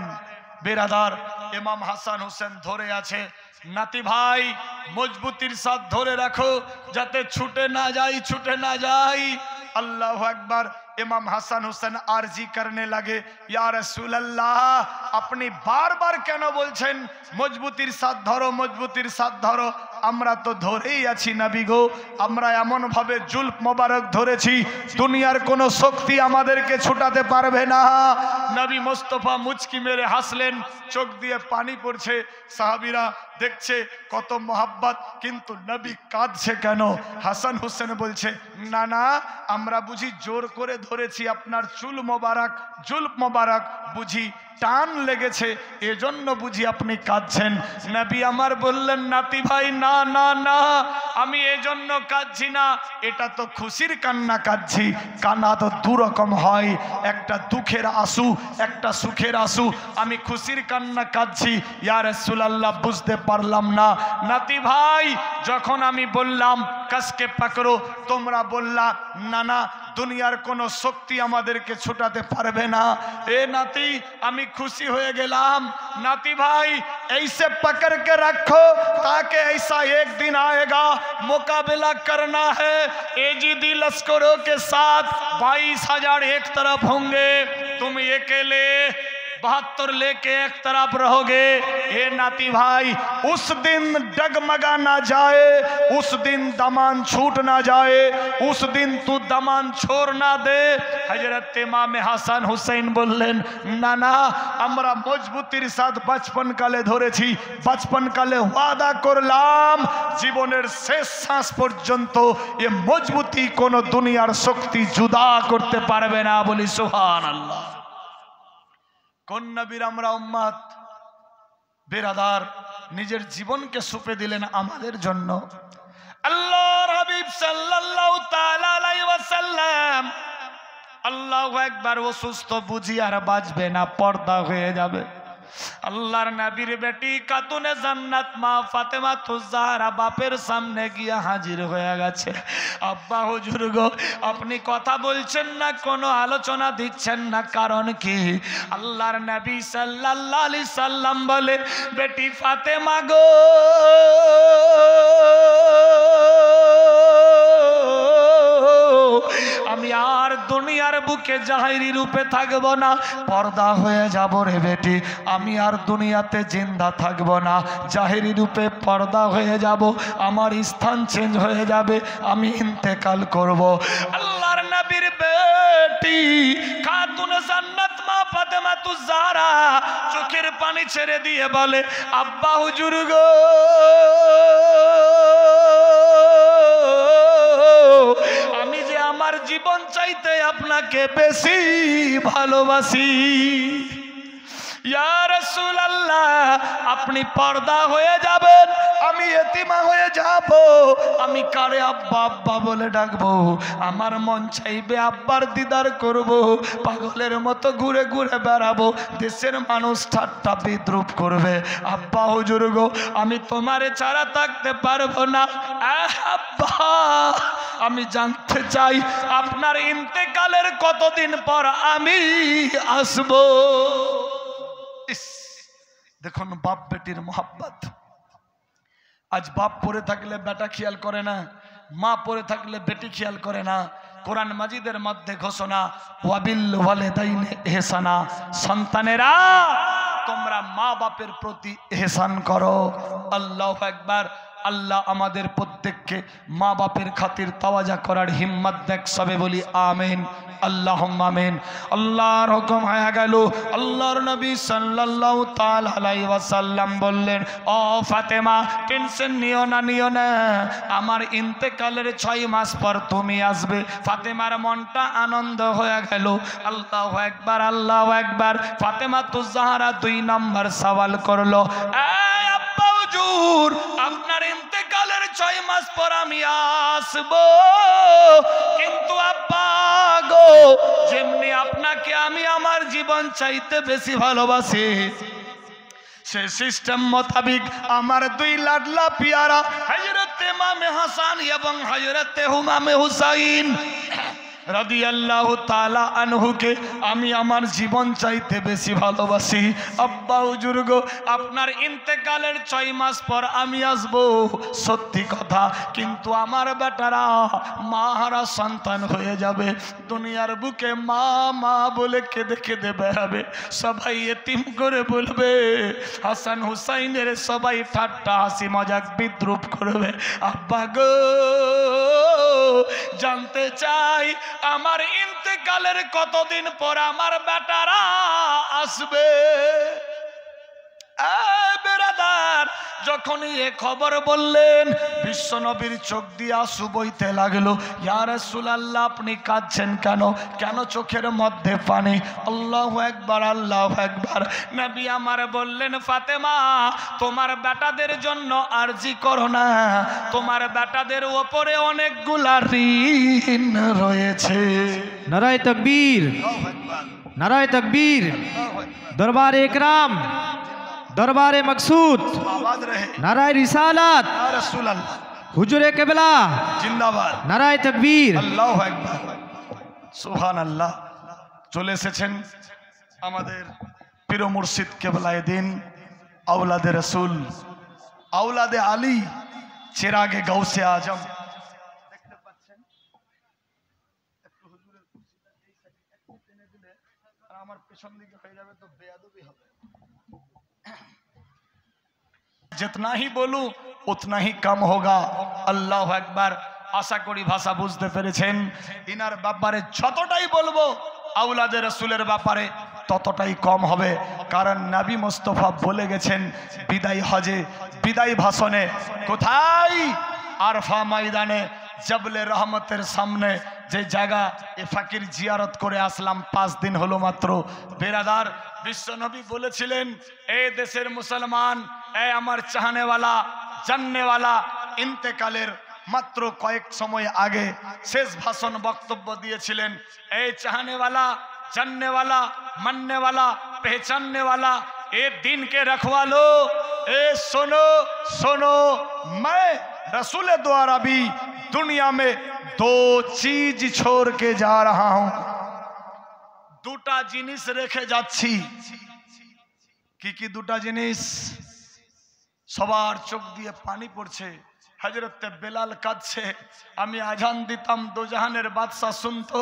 बेरादार, इमाम हसन हुसैन धरे आछे। नाती भाई मजबूतीर साथ धरे रखो जाते छूटे ना जाई, छूटे ना जाई। अल्लाहु अकबर। इमाम हसन हुसैन आरजी करने लगे, या रसूल अल्लाह अपनी बार बार क्यों बोलছেন मजबूतीर साथ धरो, मजबूतीर साथ धरो? আমরা তো ধরেই আছি নবী গো। আমরা এমন ভাবে জুলফ মোবারক ধরেছি, দুনিয়ার কোনো শক্তি আমাদেরকে ছুটাতে পারবে না। নবী মুস্তাফা মুচকি মেরে হাসলেন, চোখ দিয়ে পানি পড়ছে। সাহাবীরা দেখছে কত মোহাব্বত, কিন্তু নবী কাঁদছে কেন? হাসান হোসেন বলছে, না না, আমরা বুঝি জোর করে ধরেছি আপনার চুল মোবারক, জুলফ মোবারক বুঝি টান লেগেছে, এজন্য বুঝি আপনি কাঁদছেন। নবী আমার বললেন, নাতি ভাই না না না, আমি এজন্য কাঁদছি না, এটা তো খুশির কান্না কাঁদছি। কান্না তো দু রকম হয়, একটা দুঃখের আঁসু, একটা সুখের আঁসু। আমি খুশির কান্না কাঁদছি। ইয়া রাসূলুল্লাহ বুঝতে পারলাম না। নাতি ভাই যখন আমি বললাম কাসকে পাকড়ো, তোমরা বললা না না, দুনিয়ার কোনো শক্তি আমাদেরকে ছুটাতে পারবে না। এ নাতি আমি খুশি হয়ে গেলাম। नाती भाई ऐसे पकड़ के रखो ताकि ऐसा एक दिन आएगा, मुकाबला करना है एजीदी लश्करों के साथ। 22,000 एक तरफ होंगे, तुम अकेले 72 लेके एक तरफ रहोगे। हे नाती भाई उस दिन डगमगा ना जाए, उस दिन दमान छूट ना जाए, उस दिन तू दमान छोड़ ना दे। हजरत इमाम হাসান হুসেন বললেন, না না, আমরা মজবুতির সাথে বচপন কালে ধরেছি, বচপন কালে ওয়াদা করলাম জীবনের শেষ শ্বাস পর্যন্ত এই মজবুতি কোন দুনিয়ার শক্তি জুদা করতে পারবে না। বলি সুবহানাল্লাহ। কোন নবীর আমরা উম্মত? বেরাদার নিজের জীবনকে সুপে দিলেন আমাদের জন্য। আল্লাহর হাবিব সাল্লাল্লাহু তাআলা আলাইহি ওয়াসাল্লাম আল্লাহু আকবার। অসুস্থ বুঝি আর বাঁচবে না, পর্দা হয়ে যাবে। আল্লাহর নবীর বেটি খাতুনে জান্নাত মা ফাতেমা তুজাহরা বাপের সামনে গিয়ে হাজির হয়ে গেছে। আব্বা হুজুর গো, আপনি কথা বলছেন না, কোনো আলোচনা দিচ্ছেন না, কারণ কি? আল্লাহর নবী সাল্লাল্লাহু আলাইহি সাল্লাম বলে, বেটি ফাতেমা গো, আমি আর দুনিয়ার বুকে থেকে জাহিরি রূপে থাকবো না, পর্দা হয়ে যাব রে বেটি। আমি আর দুনিয়াতে জিন্দা থাকবো না, জাহিরি রূপে পর্দা হয়ে যাব, আমার স্থান চেঞ্জ হয়ে যাবে, আমি ইন্তেকাল করব। আল্লাহর নবীর বেটি খাতুনে জান্নাত মা ফাতেমাতুজ জাহরা চোখের পানি ছেড়ে দিয়ে বলে, আব্বা হুজুর গো, আমি যে আমার জীবন চাইতে আপনাকে বেশি ভালোবাসি। ইয়া রাসূলুল্লাহ, আপনি পর্দা হয়ে যাবেন, আমি এতিমা হয়ে যাব, আমি কারে আব্বা আব্বা বলে ডাকবো? আমার মন চাইবে আব্বার দিদার করব, পাগলের মতো ঘুরে ঘুরে বেড়াবো, দেশের মানুষ ঠাট্টা বিদ্রুপ করবে। আব্বা হুজুর গো, আমি তোমারে ছাড়া থাকতে পারবো না। আব্বা, আমি জানতে চাই আপনার ইন্তেকালের কতদিন পর আমি আসবো। দেখুন বাপ বেটির মোহাব্বত। আজ বাপ পড়ে থাকলে বেটা খেয়াল করে না, মা পড়ে থাকলে বেটি খেয়াল করে না। কোরআন মাজিদের মধ্যে ঘোষণা, ওয়াবিল ওয়ালিদাইনি ইহসানা, সন্তানেরা তোমরা মা বাপের প্রতি ইহসান করো। আল্লাহু আকবার। আল্লাহ আমাদের প্রত্যেককে মা বাপের খাতির তাওয়াজা করার হিম্মত দেখ, সবে বলি আমিন, আল্লাহুম্মা আমিন। আল্লাহর হুকুম হয়ে গেল। আল্লাহর নবী সাল্লাল্লাহু তাআলা আলাইহি ওয়াসাল্লাম বললেন, ও ফাতেমা, টেনশন নিও না, আমার ইন্তেকালের 6 মাস পর তুমি আসবে। ফাতেমার মনটা আনন্দ হয়ে গেল। আল্লাহু আকবার, আল্লাহু আকবার। ফাতেমাতুজ জাহরা 2 নম্বর সওয়াল করলো, এই আব্বা হুজুর, আপনার ইন্তেকালের 6 মাস পর আমি আসবো, কিন্তু আব্বা গো, যেমনি আপনাকে আমি আমার জীবন চাইতে বেশি ভালোবাসি, সে সিস্টেম মোতাবিক আমার 2 লাডলা পিয়ারা হযরত ইমামে হাসান এবং হযরত ইমামে হুসাইন রাদিয়াল্লাহু তাআলা আনহুকে আমি আমার জীবন চাইতে বেশি ভালোবাসি। আব্বা হুজুর গো, আপনার ইন্তেকালের 6 মাস পর আমি আসব, সত্যি কথা, কিন্তু আমার বেটারা মাহারা সন্তান হয়ে যাবে, দুনিয়ার বুকে মা মা বলে কেঁদে কেঁদে বেড়াবে, সবাই এতিম করে বলবে, হাসান হুসাইনের সবাই ঠাট্টা হাসি মজাক বিদ্রুপ করবে। আব্বা গো, জানতে চাই আমার ইন্তেকালের কতদিন পর আমার বেটারা আসবে। বেরাদার, যখনই এ খবর বললেন, বিশ্ব নবীর চোখ দিয়ে আঁসু বইতে লাগলো। ইয়া রাসূলুল্লাহ, আপনি কাঁদছেন কেন? কেন চোখের মধ্যে পানি? আল্লাহু আকবার, আল্লাহু আকবার। নবী আমার বললেন, ফাতেমা, তোমার বেটাদের জন্য আরজি করো না, তোমার বেটাদের উপরে অনেকগুলা ঋণ রয়েছে। নারায়ে তাকবীর, নারায়ে তাকবীর। দরবারে ইকরাম, দরবারে মকসুদ, নারায়ে রিসালাত, হুজুরে কেবলা জিন্দাবাদ, নারায়ে তাকবীর, আল্লাহু আকবার, সুবহানাল্লাহ। চলে এসেছেন আমাদের পীর মুর্শিদ কেবলায়ে দ্বীন, আওলাদে রাসূল, আওলাদে আলী, চিরাগে গাউসে আজম। দেখতে পাচ্ছেন, একটু হুজুরের কুরসিটা এই সাইডে একটু টেনে দিলে আর আমার পেছন দিকে হয়ে যাবে তো বেয়াদবি হবে। जितना ही बोलूं उतना ही कम होगा। আল্লাহু আকবার। আশা করি ভাষা বুঝতে পেরেছেন। ইনার ব্যাপারে যতটাই বলবো আওলাদে রাসূলের ব্যাপারে ততটাই কম হবে, কারণ নবী মুস্তাফা বলে গেছেন বিদায় হজে, বিদায় ভাষণে, কোথায়? আরফা ময়দানে, জবলে রহমতের সামনে, যে জায়গা এ ফাকির জিয়ারত করে আসলাম 5 দিন হলো মাত্র। বেরাদার, বিশ্ব নবী বলেছিলেন, এ দেশের মুসলমান, এ আমার চাহনেওয়ালা জাননেওয়ালা, ইন্তেকালের মাত্র কয়েক সময় আগে শেষ ভাষণ বক্তব্য দিয়েছিলেন, এই চাহনেওয়ালা जाननेवाला, मानने वाला, पहचानने वाला, ए दिन के रखवालो, ए सुनो सुनो, मैं रसूल द्वारा भी दुनिया में 2 चीज छोड़ के जा रहा हूं। 2টা জিনিস রেখে যাচ্ছি। কি কি 2টা জিনিস? সবার চোখ দিয়ে পানি পড়ছে। হযরত বেলাল কাঁদছে, আমি আজান দিতাম দোজাহানের বাদশা শুনতো,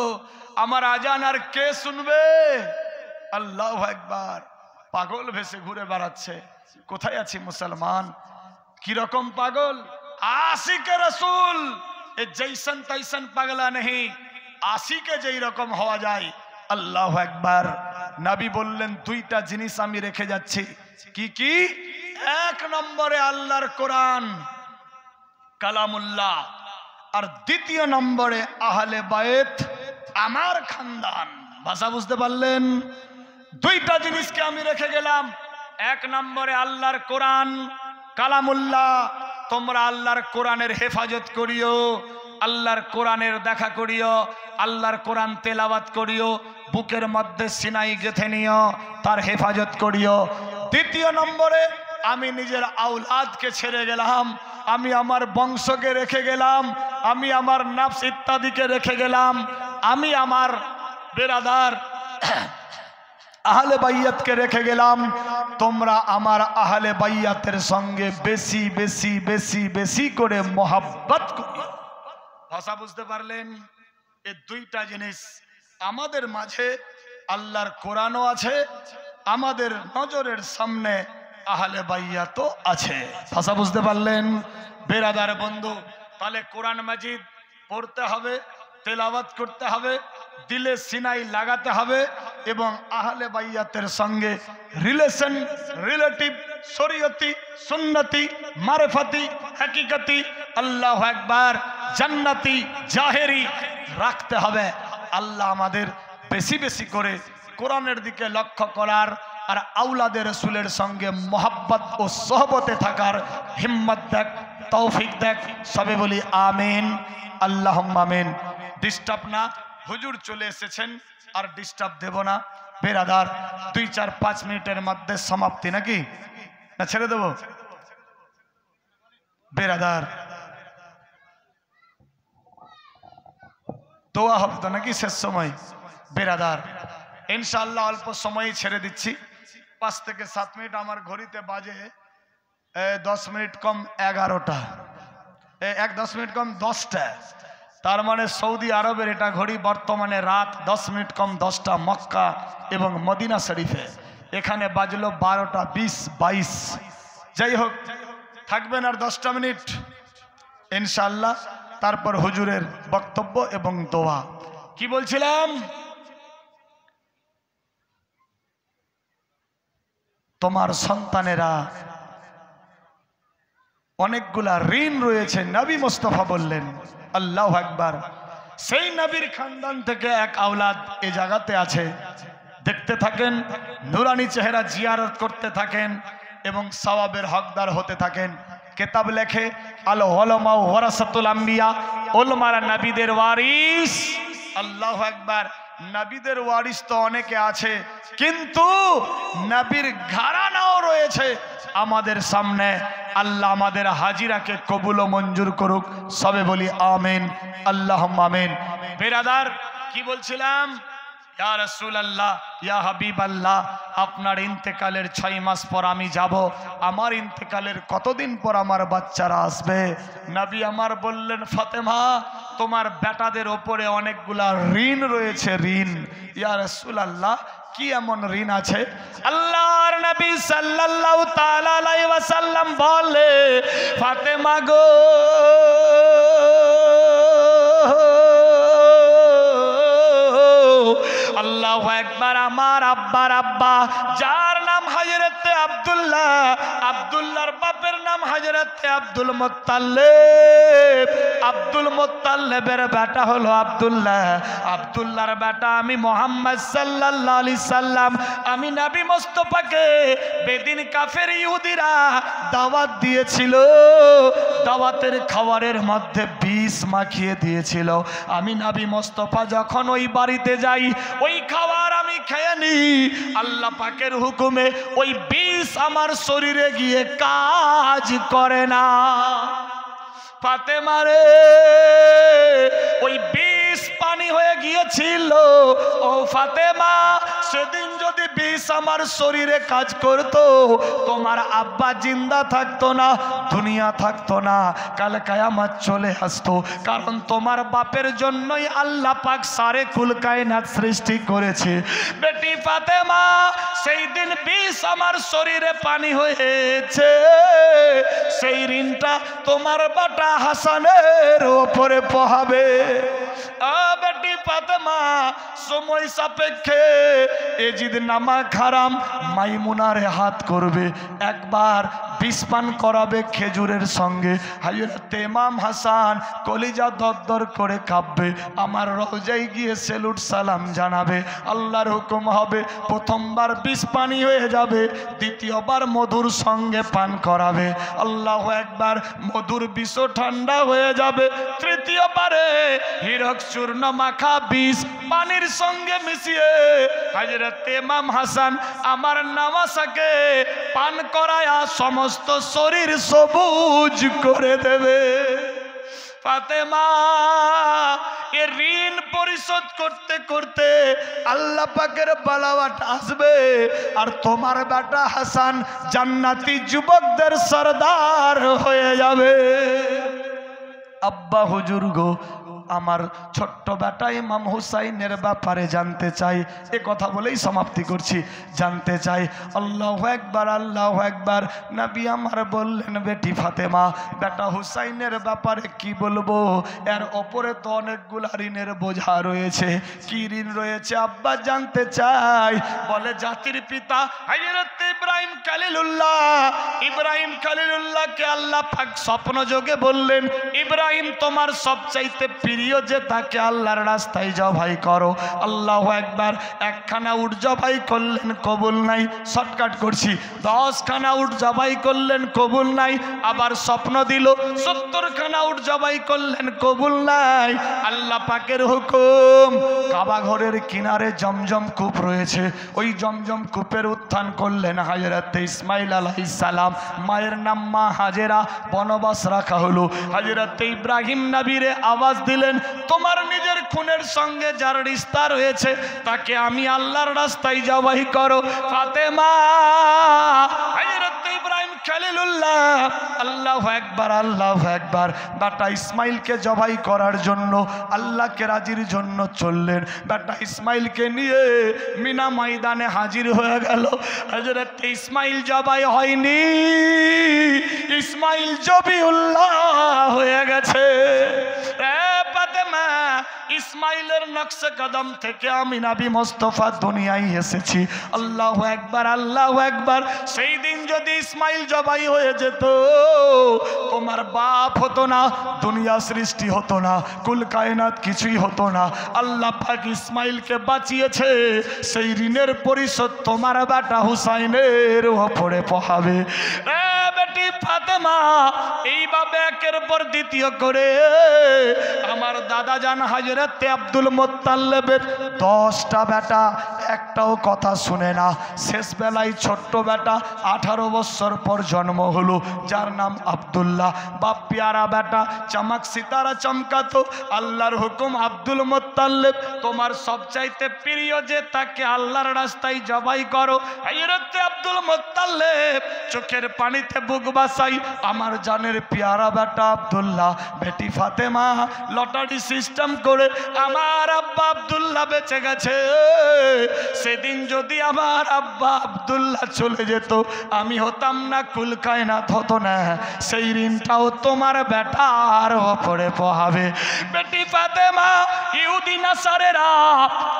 আমার আজান আর কে শুনবে? আল্লাহু আকবার। পাগল ভেসে ঘুরে বেড়াচ্ছে। কোথায় আছি মুসলমান? কি রকম পাগল? আশিকে রাসূল এ জৈসন তৈসন পাগলা নেই, আশিকে যেই রকম হওয়া যায়। আল্লাহু আকবার। নবী বললেন দুইটা জিনিস আমি রেখে যাচ্ছি। কি কি? এক নম্বরে আল্লাহর কোরআন কালামুল্লাহ, আর দ্বিতীয় নম্বরে আহলে বায়েত আমার খানদান। ভাষা বুঝতে পারলেন? দুইটা জিনিসকে আমি রেখে গেলাম। এক নম্বরে আল্লাহর কোরআন কালামুল্লাহ, তোমরা আল্লাহর কোরআনের হেফাজত করিও, আল্লাহর কোরআনের দেখা করিও, আল্লাহর কোরআন তেলাওয়াত করিও, বুকের মধ্যে সিনাই গেঁথে নিও, তার হেফাজত করিও। দ্বিতীয় নম্বরে আমি নিজের আওলাদকে ছেড়ে গেলাম, আমি আমার বংশকে রেখে গেলাম, আমি আমার নফস ইত্যাদিকে রেখে গেলাম, আমি আমার বেরাদার আহলে বাইয়াতকে রেখে গেলাম। তোমরা আমার আহলে বাইয়াতের সঙ্গে বেশি বেশি বেশি বেশি করে মোহাব্বত করিও। ভাষা বুঝতে পারলেন? এই দুইটা জিনিস আমাদের মাঝে, আল্লাহর কোরআনও আছে, আমাদের নজরের সামনে আহলে বাইয়াতও আছে। ভাষা বুঝতে পারলেন? বেরাদার বন্ধু, তাহলে কোরআন মাজিদ পড়তে হবে, তেলাওয়াত করতে হবে, দিলে সিনাই লাগাতে হবে, এবং আহলে বাইয়াতের সঙ্গে রিলেশন, রিলেটিভ, শরীয়তি, সুন্নতি, মারফতি, হাকিকতি, আল্লাহু আকবার, জান্নাতি, জাহেরি রাখতে হবে। আল্লাহ আমাদের বেশি বেশি করে কোরআনের দিকে লক্ষ্য করার আর আওলাদে রাসূলের সঙ্গে মোহাব্বত ও সোহবতে থাকার হিম্মত দেখ, তৌফিক দেখ। সবে বলি আমিন, আল্লাহুম্মা আমিন। ডিস্টার্ব না, হুজুর চলে এসেছেন, আর ডিস্টার্ব দেব না। বেরাদার 2-4-5 মিনিটের মধ্যে সমাপ্তি, নাকি না ছেড়ে দেব? বেরাদার দোয়া হবে তো নাকি শেষ সময়? বেরাদার ইনশাআল্লাহ অল্প সময়ই ছেড়ে দিচ্ছি। 5 থেকে 7 মিনিট, আমার ঘড়িতে বাজে 10 মিনিট কম 11টা, 10 মিনিট কম 10টা। তার মানে সৌদি আরবের এটা ঘড়ি বর্তমানে রাত 10 মিনিট কম 10টা মক্কা এবং মদিনা শরীফে। এখানে বাজলো 12টা 20-22। যাই হোক, থাকবেন আর 10টা মিনিট ইনশাআল্লাহ, তারপর হুজুরের বক্তব্য এবং দোয়া। কি বলছিলাম? তোমার সন্তানেরা অনেকগুলা ঋণ রয়েছে, নবী মুস্তাফা বললেন। আল্লাহু আকবার। সেই নবীর খানদান থেকে এক আওলাদ এই জায়গাতে আছে। দেখতে থাকেন, নুরানি চেহারা জিয়ারত করতে থাকেন এবং সওয়াবের হকদার হতে থাকেন। কিতাব লেখে আল উলামা ওয়ারাসাতুল আম্বিয়া, উলামারা নবীদের ওয়ারিস। আল্লাহু আকবার। নবীদের ওয়ারিস তো অনেকে আছে, কিন্তু নবীর ঘরানাও রয়েছে আমাদের সামনে। আল্লাহ আমাদের হাজিরাকে কবুল ও মঞ্জুর করুক। সবে বলি আমিন, আল্লাহুম্মা আমিন। বেরাদার কি বলছিলাম? ইয়া রাসূলুল্লাহ, ইয়া হাবিবাল্লাহ, আপনার ইন্তেকালের 6 মাস পর আমি যাব। আমার ইন্তেকালের কতদিন পর আমার বাচ্চারা আসবে? নবী আমার বললেন, ফাতেমা, তোমার বেটাদের ওপরে অনেকগুলা ঋণ রয়েছে, ঋণ। ইয়া রাসূলুল্লাহ, কি এমন ঋণ আছে? আল্লাহর নবী সাল্লাল্লাহু তাআলা আলাইহি ওয়াসাল্লাম বলে, ফাতেমা গো, আল্লাহু আকবার, আমার আব্বার আব্বা, যার নাম হযরতে আব্দুল্লাহ, আব্দুল্লাহর বাপের নাম হযরতে আব্দুল মুত্তালিব, আব্দুল মুত্তালিবের বেটা হলো আব্দুল্লাহ, আব্দুল্লাহর বেটা আমি মুহাম্মদ সাল্লাল্লাহু আলাইহি সাল্লাম। আমি নবী মুস্তাফাকে বেদিন কাফের ইহুদিরা দাওয়াত দিয়েছিল, দাওয়াতের খাবারের মধ্যে বিষ মাখিয়ে দিয়েছিল। আমি নবী মুস্তাফা যখন ওই বাড়িতে যাই, ওই খাবার আমি খেয়ে নি, আল্লাহ পাকের হুকুমে ওই বিষ আমার শরীরে গিয়ে কাজ করে না। ফাতেমা রে, ওই বিষ বিষ পানি হয়ে গিয়েছিল। ও ফাতেমা, সেদিন যদি বিষ আমার শরীরে কাজ করতো, তোমার আব্বা জিন্দা থাকতো না, দুনিয়া থাকতো না, কাল কিয়ামত চলে আসতো। কারণ তোমার বাপের জন্যই আল্লাহ পাক সারে কুল কায়নাত সৃষ্টি করেছে। বেটি ফাতেমা, সেই দিন বিষ আমার শরীরে পানি হয়েছে, সেই ঋণটা তোমার বেটা হাসানের ওপরে পোহাবে। বেটি ফাতেমা, সময় সাপেক্ষে এজিদ নামা খারাম মাইমুনারে হাত করবে, একবার বিষ পান করাবে খেজুরের সঙ্গে। হযরত ইমাম হাসান কলিজা দরদর করে কাঁপবে, আমার রওজায় গিয়ে সেলুট সালাম জানাবে। আল্লাহর হুকুম হবে, প্রথমবার বিষ পানি হয়ে যাবে, দ্বিতীয়বার মধুর সঙ্গে পান করাবে। আল্লাহু আকবার, মধুর বিষ ঠান্ডা হয়ে যাবে। তৃতীয়বারে হীরক চূর্ণ মাখা বিষ পানির সঙ্গে মিশিয়ে হযরত ইমাম হাসান আমার নামাসাকে পান করায়া সমস্ত শরীর সবুজ করে দেবে। ফাতেমা, এ ঋণ পরিশোধ করতে করতে আল্লাহ পাকের বালাওয়াট আসবে, আর তোমার বেটা হাসান জান্নাতি যুবকদের সরদার হয়ে যাবে। আব্বা হুজুর গো, আমার ছোট্ট বেটা ইমাম হুসাইনের ব্যাপারে জানতে চাই। এ কথা বলেই সমাপ্তি করছি। জানতে চাই। আল্লাহু আকবার, আল্লাহু আকবার। নবী আমার বললেন, বেটি ফাতেমা, বেটা হুসাইনের ব্যাপারে কি বলবো? এর ওপরে তো অনেকগুলা ঋণের বোঝা রয়েছে। কি ঋণ রয়েছে আব্বা জানতে চাই। বলে, জাতির পিতা হযরত ইব্রাহিম খলিলুল্লাহ, ইব্রাহিম খলিলুল্লাহকে আল্লাহ পাক স্বপ্ন যোগে বললেন, ইব্রাহিম তোমার সবচাইতে প্রিয় যে তাকে আল্লাহর রাস্তায় জবাই করো। আল্লাহু আকবার। একখানা উট জবাই করলেন, কবুল নাই। শর্টকাট করছি, 10 খানা উট জবাই করলেন, কবুল নাই। আবার স্বপ্ন দিল 70 খানা উট জবাই করলেন, কবুল নাই। আল্লাহ পাকের হুকুম, কাবা ঘরের কিনারে জমজম কূপ রয়েছে, ওই জমজম কূপের উত্থান করলেন হযরত ইসমাইল আলাইহিস সালাম। মায়ের নাম মা হাজেরা, বনবাস রাখা হলো। হযরত ইব্রাহিম নবীরে আওয়াজ দিলেন, তোমার নিজের খুনের সঙ্গে যার রিশতা রয়েছে তাকে আমি আল্লাহর রাস্তায় জবাই করো। ফাতেমা, হযরত ইব্রাহিম খলিলুল্লাহ, আল্লাহু আকবার, আল্লাহু আকবার। বেটা ইসমাইলকে জবাই করার জন্য আল্লাহকে রাজির জন্য চললেন। বেটা ইসমাইলকে নিয়ে মিনা ময়দানে হাজির হয়ে গেল। হযরত ইসমাইল জবাই হয়নি, ইসমাইল জবিউল্লাহ হয়ে গেছে। ইসমাইলের নকশে কদম থেকে আমি নবী মুস্তাফা দুনিয়ায় এসেছি। আল্লাহু আকবার, আল্লাহু আকবার। সেই দিন যদি ইসমাইল জবাই হয়ে যেত, তোমার বাপ হতো না, দুনিয়া সৃষ্টি হতো না, কুল কায়নাত কিছুই হতো না। আল্লাহ পাক ইসমাইলকে বাঁচিয়েছে, সেই ঋণের পরিশোধ তোমার বেটা হুসাইনের ওপরে পোহাবে। বেটি ফাতেমা, এইভাবে একের পর দ্বিতীয় করে আমার দাদা জান হযরত আব্দুল মুত্তালিবের 10টা বেটা একটাও কথা শুনে না। শেষ বেলায় ছোট্ট বেটা 18 বছর পর জন্ম হলো, যার নাম আব্দুল্লাহ। বাপ প্যারা বেটা, চমক সিতারা চমকাতো। আল্লাহর হুকুম, আব্দুল মুত্তালিব তোমার সবচাইতে প্রিয় যে তাকে আল্লাহর রাস্তায় জবাই করো। হযরত আব্দুল মুত্তালিব চোখের পানিতে বুক বাসাই, আমার জানের প্যারা বেটা আব্দুল্লাহ। বেটি ফাতেমা, লটারি সিস্টেম করে আমার আব্বা আব্দুল্লাহ বেঁচে গেছে। সেদিন যদি আমার আব্বা আব্দুল্লাহ চলে যেত, আমি হতাম না, কুল কায়নাত হতো না। সেই ঋণটাও তোমার বেটার ওপরে পোহাবে। বেটি ফাতেমা, ইহুদি নাসারেরা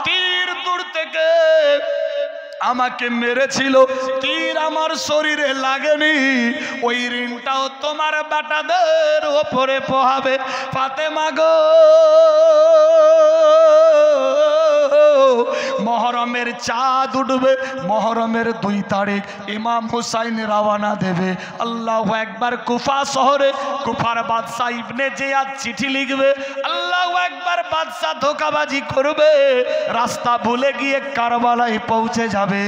তীর দূর থেকে আমাকে মেরেছিল, তীর আমার শরীরে লাগেনি, ওই ঋণটাও তোমার বেটাদের ওপরে পোহাবে। ফাতেমা গো, মহরমের চাঁদ উঠবে, মহরমের 2 তারিখ ইমাম হুসাইন রওনা দেবে। আল্লাহু আকবার। কুফা শহরে কুফার বাদশা ইবনে জিয়াদ চিঠি লিখবে। আল্লাহু আকবার। বাদশা ধোঁকাবাজি করবে, রাস্তা ভুলে গিয়ে কারবালায় পৌঁছে যাবে।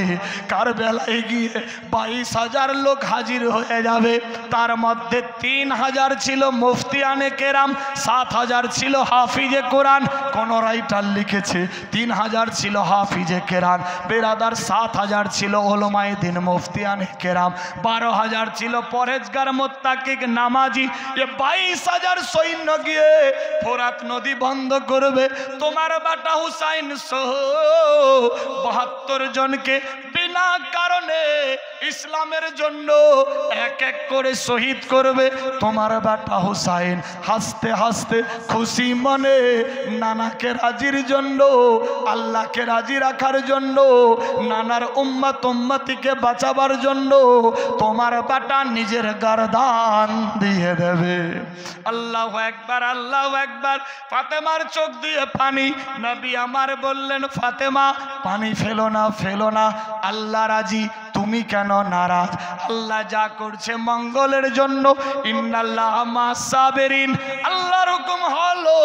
কারবালায় গিয়ে 22,000 লোক হাজির হয়ে যাবে। তার মধ্যে 3,000 ছিল মুফতিয়ানে কেরাম, 7,000 ছিল হাফিজে কোরআন। কোন রাইটার লিখেছে 3,000 ছিল হাফিজে কেরাম বেরাদার, 7,000 ছিল ওলামায়ে দ্বীন মুফতিয়ানে কেরাম, 12,000 ছিল পরহেজগার মুত্তাকিক নামাজি। এ 22,000 সৈন্য গিয়ে ফোরাত নদী বন্ধ করবে। তোমার বাটা হুসাইন সহ 72 জনকে বিনা কারণে ইসলামের জন্য এক এক করে শহীদ করবে। তোমার বাটা হুসাইন হাসতে হাসতে খুশি মনে নানাকে রাজির জন্য, আল্লাহকে রাজি রাখার জন্য, নানার উম্মত উম্মতিকে বাঁচাবার জন্য তোমার বাটা নিজের গর্দান দিয়ে দেবে। আল্লাহু আকবার, আল্লাহু আকবার। ফাতেমার চোখ দিয়ে পানি। নবী আমার বললেন, ফাতেমা পানি ফেলো না, ফেলো না, আল্লাহ রাজি, তুমি কেন নারাজ? আল্লাহ যা করছে মঙ্গলের জন্য। ইন্নাল্লাহা মা'আস সাবিরিন, আল্লাহর হুকুম হলো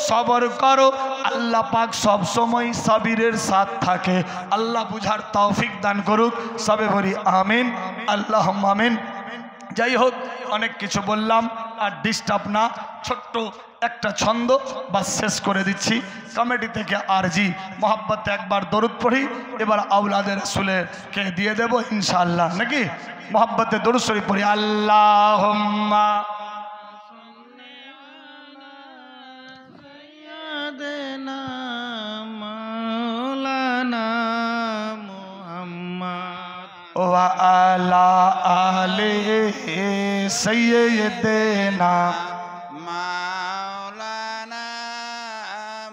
সবর করো। আল্লাহ পাক সব সময় সাবিরের সাথ থাকে। আল্লাহ বুঝার তৌফিক দান করুক। সবে বলি আমিন, আল্লাহুম্মা আমিন। যাই হোক, অনেক কিছু বললাম, আর ডিস্টার্ব না, ছোট্ট একটা ছন্দ বা শেষ করে দিচ্ছি। কমিটি থেকে আরজি মোহাব্বতে একবার দরুদ পড়ি, এবার আওলাদে রাসূলকে দিয়ে দেব ইনশাআল্লাহ, নাকি? মোহাব্বতে দরুদ শরীফ পড়ি। আল্লাহুম্মা সাইয়্যিদানা মাওলানা মুহাম্মদ ওয়া আলা আলি সাইয়্যিদিনা মাওলানা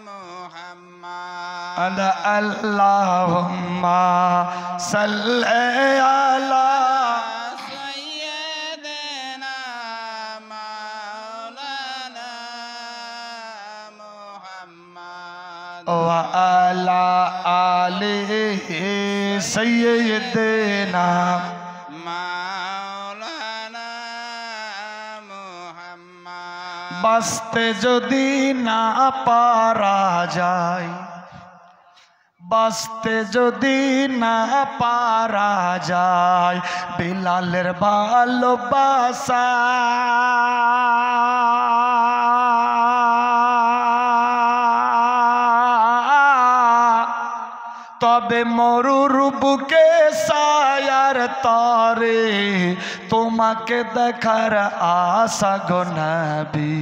মুহাম্মদ। আল্লাহুম্মা সাল্লি আলা সাইয়্যিদিনা মাওলানা মুহাম্মদ ওয়া আলা আলি সাইয়্যিদিনা মাওলানা মুহাম্মদ। বাঁচতে যদি না পারা যায়, বাঁচতে যদি না পারা যায়, বিলালের ভালোবাসা তবে মরুর বুকে সায়ার তরে তোমাকে দেখার আশা গো নবী,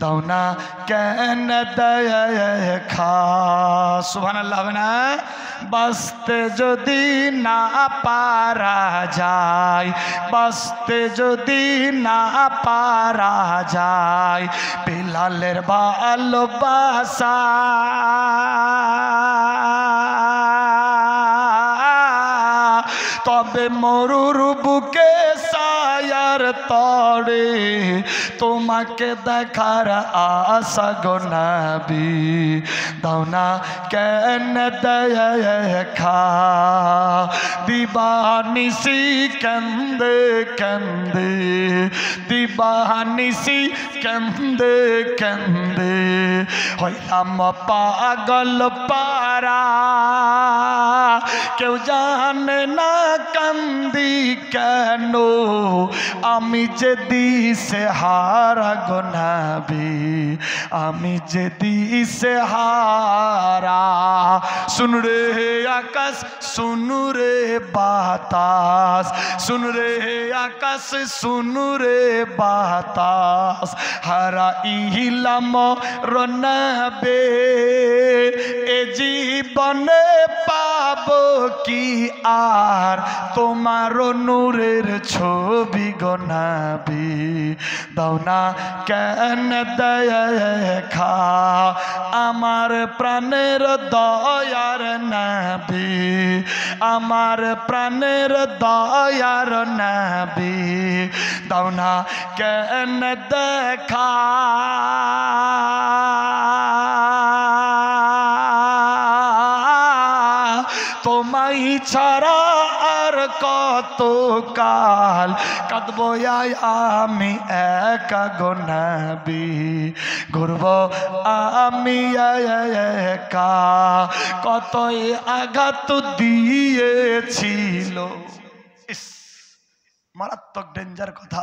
দাও না কেন দেখা। সুবহানাল্লাহ হবে না? বাঁচতে যদি না পারা যায়, বাঁচতে যদি না পারা যায়, বিলালের ভালোবাসা তবে মরুর বুকে সায়ার তরে তোমাকে দেখার আশা গো নবী, দাও না কেন দেখা। দিবানিসি কান্দে কান্দে, দিবানিসি কান্দে কান্দে, হইলাম পাগল পারা, কেউ জানে না কান্দি কেন, আমি যে দিশে হারা গো নবী, আমি যে দিশে হারা। শুন রে আকাশ, শুন রে বাতাস, শুন রে আকাশ, শুন রে বাতাস, হারা ইহিলাম রনবে, এ জীবনে পাবো কি আর তোমার নূরের ছবি গো নবী, দাও না কেন দেখা। আমার প্রাণের দয়ার নবী, আমার প্রাণের দয়ার নবী, দাও না কেন দেখা। কত কাল কাঁদবো আমি একা গো নবী, ঘুরব আমি একা, কতই আঘাত দিয়েছিল। ইস, মারাত্মক ডেঞ্জার কথা।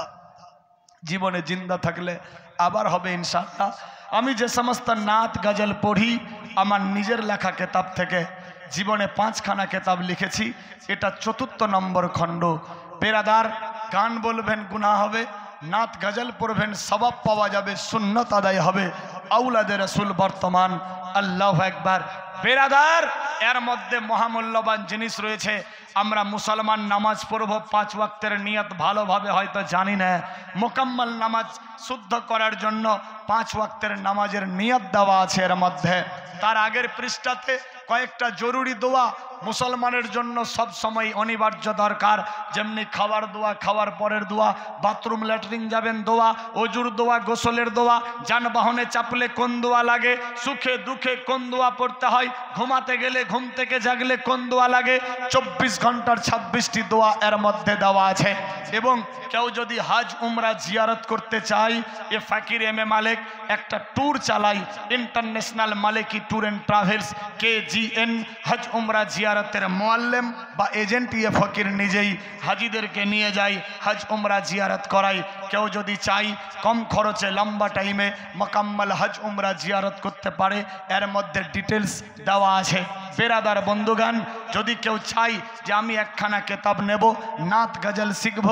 জীবনে জিন্দা থাকলে আবার হবে ইনশাআল্লাহ। আমি যে সমস্ত নাত গজল পড়ি আমার নিজের লেখা কিতাব থেকে, জীবনে 5খানা কিতাব লিখেছি, এটা 4th নম্বর খণ্ড। বেরাদার, গান বলবেন গুনাহ হবে, নাত গজল পড়বেন সওয়াব পাওয়া যাবে, সুন্নত আদায় হবে। আওলাদে রাসূল বর্তমান, আল্লাহু আকবার। বেরাদার, এর মধ্যে মহামূল্যবান জিনিস রয়েছে। আমরা মুসলমান নামাজ পড়ব 5 ওয়াক্তের নিয়ত ভালোভাবে হয়তো জানি না। মোকাম্মল নামাজ শুদ্ধ করার জন্য 5 ওয়াক্তের নামাজের নিয়ত দেওয়া আছে এর মধ্যে। তার আগের পৃষ্ঠাতে কয়েকটা জরুরি দোয়া মুসলমানের জন্য সব সময় অনিবার্য দরকার, যেমনি খাওয়ার দোয়া, খাওয়ার পরের দোয়া, বাথরুম ল্যাট্রিন যাবেন দোয়া, অজুর দোয়া, গোসলের দোয়া, যানবাহনে চাপলে কোন দোয়া লাগে, সুখে দুঃখে কোন দোয়া পড়তে হয়, ঘুমাতে গেলে ঘুম থেকে জাগলে কোন দোয়া লাগে, 24 ঘন্টার 26টি দোয়া এর মধ্যে দেওয়া আছে। এবং কেউ যদি হজ উমরা জিয়ারত করতে চায়, এ ফকির এম এ মালিক একটা ট্যুর চালাই, international Maliki tour and travels KGN, হজ উমরা জিয়ারতের মুআল্লিম বা এজেন্ট এ ফকির নিজেই হাজিদেরকে নিয়ে যায়, হজ উমরা জিয়ারত করাই। কেউ যদি চাই কম খরচে লম্বা টাইমে মোকাম্মল হজ উমরা জিয়ারত করতে পারে, এর মধ্যে ডিটেলস দেওয়া আছে। বেরাদার বন্ধুগান, যদি কেউ চাই যে আমি একখানা কিতাব নেব, নাত গজল শিখব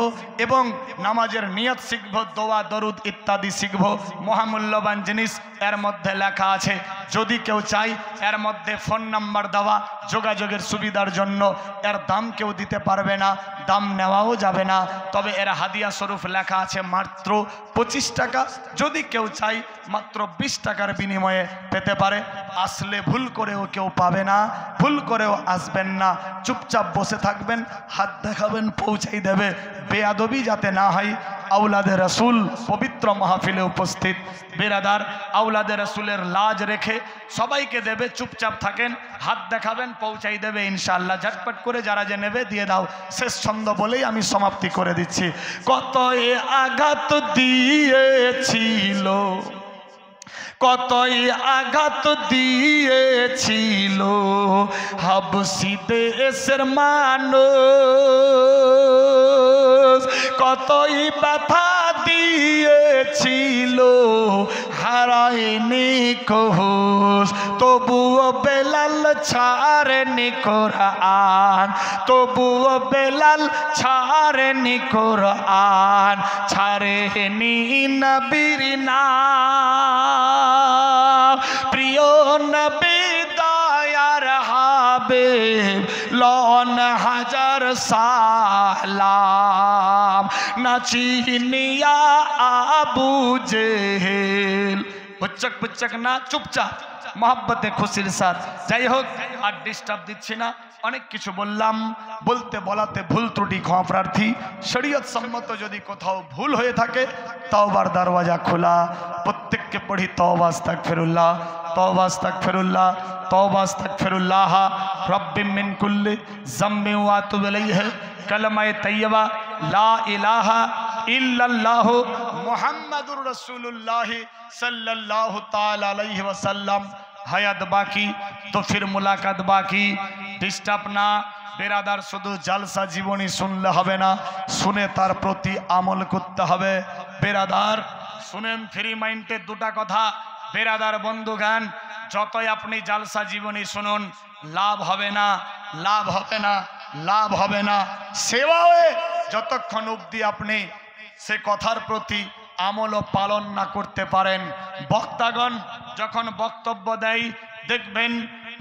এবং নামাজের নিয়ত শিখব, দোয়া দরুদ ইত্যাদি শিখব, মহামূল্যবান জিনিস এর মধ্যে লেখা আছে। যদি কেউ চাই, এর মধ্যে ফোন নাম্বার দেওয়া যোগাযোগের সুবিধার জন্য। এর দাম কেউ দিতে পারবে না, দাম নেওয়াও যাবে না, তবে এর হাদিয়া স্বরূপ লেখা আছে মাত্র 25 টাকা। যদি কেউ চাই মাত্র 20 টাকার বিনিময়ে পেতে পারে। আসলে ভুল করেও কেউ পাবে না, ভুল করেও আসবেন না, চুপচাপ বসে থাকবেন, হাত দেখাবেন, পৌঁছাই দেবে। বেয়াদবি যাতে না হয়। আওলাদে রাসূল পবিত্র মাহফিলে উপস্থিত। বেরাদার, আওলাদে রাসূলের লাজ রেখে সবাইকে দেবে, চুপচাপ থাকেন, হাত দেখাবেন, পৌঁছাই দেবে ইনশাআল্লাহ। ঝটপট করে যারা যে নেবে দিয়ে দাও। শেষ ছন্দ বলেই আমি সমাপ্তি করে দিচ্ছি। কত এ আঘাত দিয়েছিল, কতই আঘাত দিয়েছিল হাবশী দেশের মানুষ, কতই ব্যথা দিয়েছিল হারায়নি কোষ, তবুও বেলাল ছাড়েনি কোরআন, তবুও বেলাল ছাড়েনি কোরআন, ছাড়েনি নবীর নাম। প্রিয় নবী দয়ার হাবিব লন হাজার সালাম, না চিনিয়া আবু জেহেল। পুচ্চক পুচ্চক না, চুপচাপ মোহাব্বতে খুশির সাথ। যাই হোক, আর ডিস্টার্ব দিচ্ছি না, অনেক কিছু বললাম, বলতে বলাতে ভুল ত্রুটি ক্ষমা প্রার্থী। শরীয়ত সম্মত যদি কোথাও ভুল হয়ে থাকে, তওবার দরওয়াজা খোলা। প্রত্যেককে পড়ি তওবা আস্তাগফিরুল্লাহ, তওবা আস্তাগফিরুল্লাহ, তওবা আস্তাগফিরুল্লাহ রব্বি মিন কুল্লি যামবি ওয়া আতুবু ইলাইহি। কালেমায়ে তাইয়্যিবা লা ইলাহা ইল্লাল্লাহ মুহাম্মাদুর রাসূলুল্লাহ সাল্লাল্লাহু তাআলা আলাইহি ওয়াসাল্লাম। হায়াত বাকি তো ফির মুলাকাত বাকি। ডিস্টার্ব না। বেরাদার, শুধু জালসা জীবনী শুনলে হবে না, শুনে তার প্রতি আমল করতে হবে। বেরাদার শুনেন, ফ্রি মাইন্ডে দুটা কথা। বেরাদার বন্ধুগান, যতই আপনি জালসা জীবনী শুনুন, লাভ হবে না, লাভ হবে না, লাভ হবে না। সেবায়ে যতক্ষণ অবধি আপনি সে কথার প্রতি আমল ও পালন না করতে পারেন। বক্তাগণ যখন বক্তব্য দেয়, দেখবেন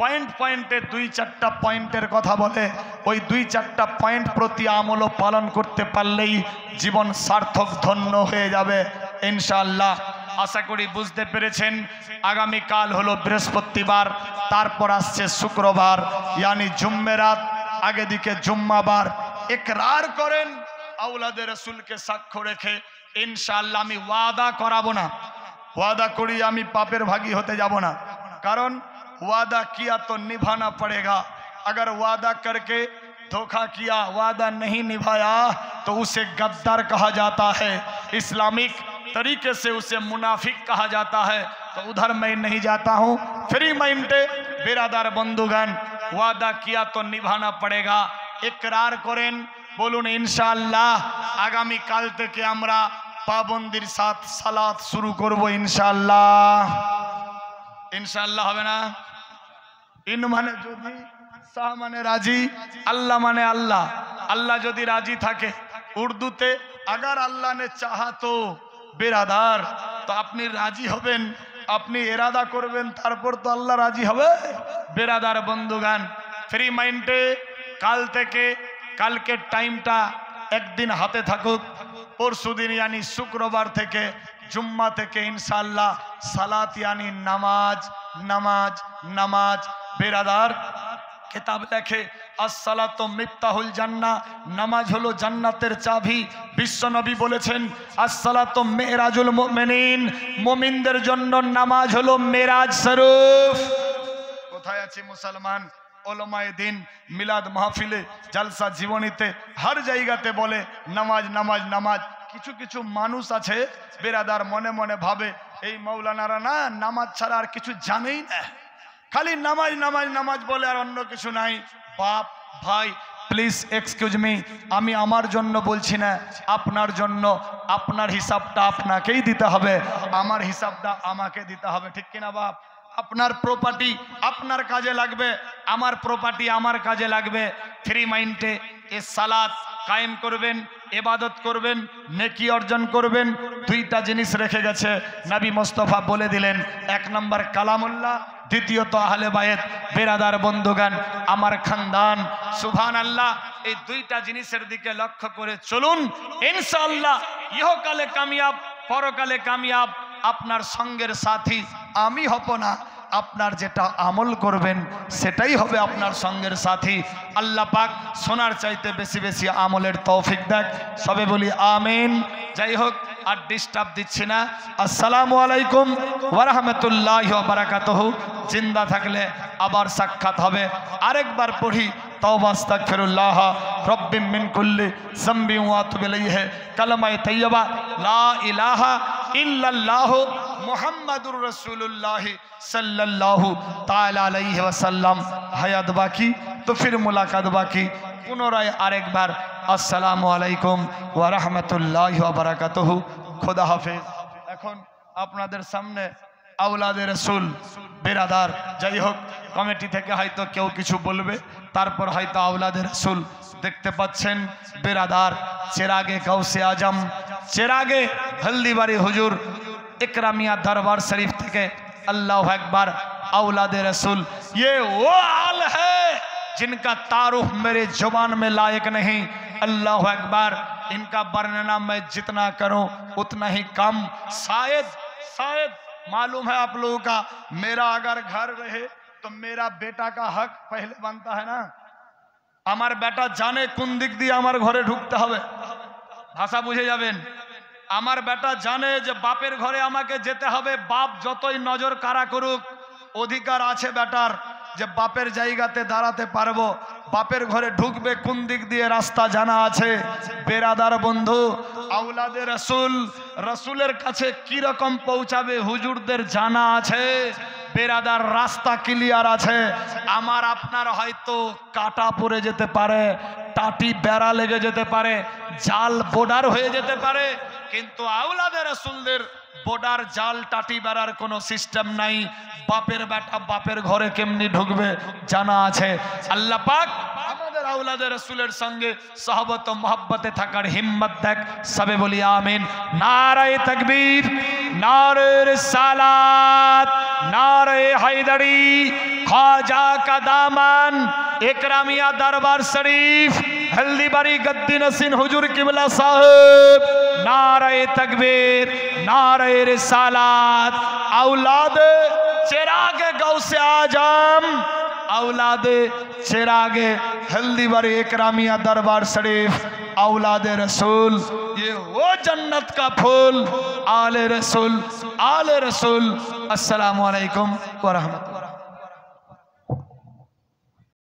পয়েন্ট পয়েন্টে 2-4টা পয়েন্টের কথা বলে। ওই 2-4টা পয়েন্ট প্রতি আমল ও পালন করতে পারলেই জীবন সার্থক, ধন্য হয়ে যাবে ইনশাআল্লাহ। আশা করি বুঝতে পেরেছেন। আগামীকাল হলো বৃহস্পতিবার, তারপর আসছে শুক্রবার, ইয়ানি জুম্মেরাত, আগে দিকে জুম্মাবার। ইকরার করেন আওলাদে রাসূলকে সাক্ষ্য রেখে, ইনশাআল্লাহ আমি ওয়াদা করাবো না, ওয়াদা করি আমি পাপের ভাগী হতে যাব না। कारण वादा किया तो निभाना पड़ेगा। अगर वादा करके धोखा किया, वादा नहीं निभाया तो उसे गद्दार कहा जाता है, इस्लामिक तरीके से उसे मुनाफिक कहा जाता है। तो उधर मैं नहीं जाता हूँ। फ्री माइंडे बिरादार बंधुगण, वादा किया तो निभाना पड़ेगा। इकरार करें, बोलून इंशाअल्लाह आगामी काल থেকে আমরা পাবন্দির সাথে সালাত শুরু করব ইনশাআল্লাহ। ইনশাআল্লাহ হবে না? ইন মানে যদি, শাহ মানে রাজি, আল্লাহ মানে আল্লাহ। আল্লাহ যদি রাজি থাকে, উর্দুতে अगर अल्लाह ने चाहा तो बिरादार, तो अपनी राजी হবেন, আপনি ইরাদা করবেন, তারপর তো আল্লাহ রাজি হবে। বিরাদার বন্ধুগণ, ফ্রি মাইন্ডে কাল থেকে, কালকে টাইমটা একদিন হাতে থাকুক, পরশুদিন यानी শুক্রবার থেকে, জুম্মা থেকে ইনশাআল্লাহ সালাত यानी নামাজ নামাজ নামাজ। বিরাদার কিতাব লেখে আসসালাতু মিফতাহুল জান্নাহ, নামাজ হলো জান্নাতের চাবি। বিশ্বনবী বলেছেন আসসালাতু মিরাজুল মুমিনিন, মুমিনদের জন্য নামাজ হলো মিরাজ শরীফ। কোথায় আছে মুসলমান? ওলামায়ে দিন মিলাদ মাহফিলে, জলসা জীবনীতে, হর জায়গাতে বলে নামাজ নামাজ নামাজ। কিছু কিছু মানুষ আছে বিরাদার মনে মনে ভাবে এই মৌলানারা না নামাজ ছাড়া আর কিছু জানেই না, খালি নামাজ নামাজ নামাজ বলে আর অন্য কিছু নাই। বাপ ভাই প্লিজ এক্সকিউজ মি, আমি আমার জন্য বলছি না, আপনার জন্য। আপনার হিসাবটা আপনাকেই দিতে হবে, আমার হিসাবটা আমাকে দিতে হবে, ঠিক কিনা বাপ? আপনার প্রপার্টি আপনার কাজে লাগবে, আমার প্রপার্টি আমার কাজে লাগবে। ফ্রি মাইন্ডে এ সালাত কায়েম করবেন, ইবাদত করবেন, নেকি অর্জন করবেন। দুইটা জিনিস রেখে গেছে নবী মুস্তাফা বলে দিলেন, এক নম্বর কালামুল্লাহ, দ্বিতীয়ত আহলে বায়েত। বিরাদার বন্ধুগণ, আমার খানদান, সুবহানাল্লাহ, এই দুইটা জিনিসের দিকে লক্ষ্য করে চলুন, ইনশাআল্লাহ ইহকালে কামিয়াব, পরকালে কামিয়াব। আপনার সঙ্গের সাথী আমি হব না, আপনার যেটা আমল করবেন সেটাই হবে আপনার সঙ্গের সাথী। আল্লাহ পাক সোনার চাইতে বেশি বেশি আমলের তৌফিক দেখ, সবে বলি আমিন। যাই হোক, আর ডিস্টার্ব দিচ্ছি না। আসসালামু আলাইকুম ওয়া রাহমাতুল্লাহি ওয়া বারাকাতুহু। জিন্দা থাকলে আবার সাক্ষাৎ হবে। আরেকবার পড়ি তওবা আস্তাগফিরুল্লাহ রব্বি মিন কুল্লি যামবি ওয়া আতুবু ইলাইহি, কালেমায়ে তাইয়্যিবা লা ইলাহা ইল্লাল্লাহ মুহাম্মাদুর রাসূলুল্লাহ সাল্লাল্লাহু তাআলা আলাইহি ওয়াসাল্লাম। হায়াত বাকি তো ফির মুলাকাত বাকি। পুনরায় আরেকবার আসসালামু আলাইকুম ওয়া রাহমাতুল্লাহি ওয়া বারাকাতুহু। খোদা হাফেজ। এখন আপনাদের সামনে আওলাদে রাসূল বিরাদার, যাই হোক কমিটি থেকে হয়তো কেউ কিছু বলবে, তারপর হয়তো আওলাদে রাসূল দেখতে পাচ্ছেন বিরাদার চেরাগে গাউসে আজম, চেরাগে হলদিবাড়ি হুজুর इकरामिया दरबार शरीफ থেকে अल्लाह अकबर औलाद रसूल, ये वो आल है जिनका तारुफ मेरे जुबान में लायक नहीं। अल्लाह अकबर, इनका वर्णना मैं जितना करूं उतना ही कम। शायद मालूम है आप लोगों का, मेरा अगर घर रहे तो मेरा बेटा का हक पहले बनता है ना। আমার বেটা জানে কোন দিক দিয়ে আমার ঘরে ঢুকতে হবে, ভাষা বুঝে যাবেন। আমার বেটা জানে যে বাপের ঘরে আমাকে যেতে হবে, বাপ যতই নজর কাড়া করুক, অধিকার আছে বেটার যে বাপের জায়গাতে দাঁড়াতে পারবো। বাপের ঘরে ঢুকবে কোন দিক দিয়ে রাস্তা জানা আছে। বেরাদার বন্ধু, আওলাদে রসুল, রসুলের কাছে কি রকম পৌঁছাবে হুজুরদের জানা আছে। বেরাদার রাস্তা ক্লিয়ার আছে। আমার আপনার হয়তো কাটা পড়ে যেতে পারে, টাটি বেড়া লেগে যেতে পারে, জাল বর্ডার হয়ে যেতে পারে, কিন্তু আওলাদে রাসূলদের বর্ডার জাল টাটি বেড়ার কোনো সিস্টেম নাই। বাপের বেটা বাপের ঘরে কেমনি ঢুকবে জানা আছে। আল্লাহ পাক আমাদের আওলাদে রাসূলের সঙ্গে সহবত ও মহব্বতে থাকার হিম্মত দেখ, সবে বলি আমিন। নারায়ে তাকবীর, নারে রিসালাত, নারে হায়দারি, ख्वाजा का दामन, इकरामिया दरबार शरीफ, हल्दीबारी गद्दी नसीन हुजूर किबला साहब। नारे तकबीर, नारे रिसालत, औलादे चिरागे गौसे आजम, औलादे चिरागे हल्दीबारी इकरामिया दरबार शरीफ, औलादे रसूल, ये वो जन्नत का फूल, आले रसूल, आले रसूल। अस्सलामु अलैकुम व रहमतुल्लाह।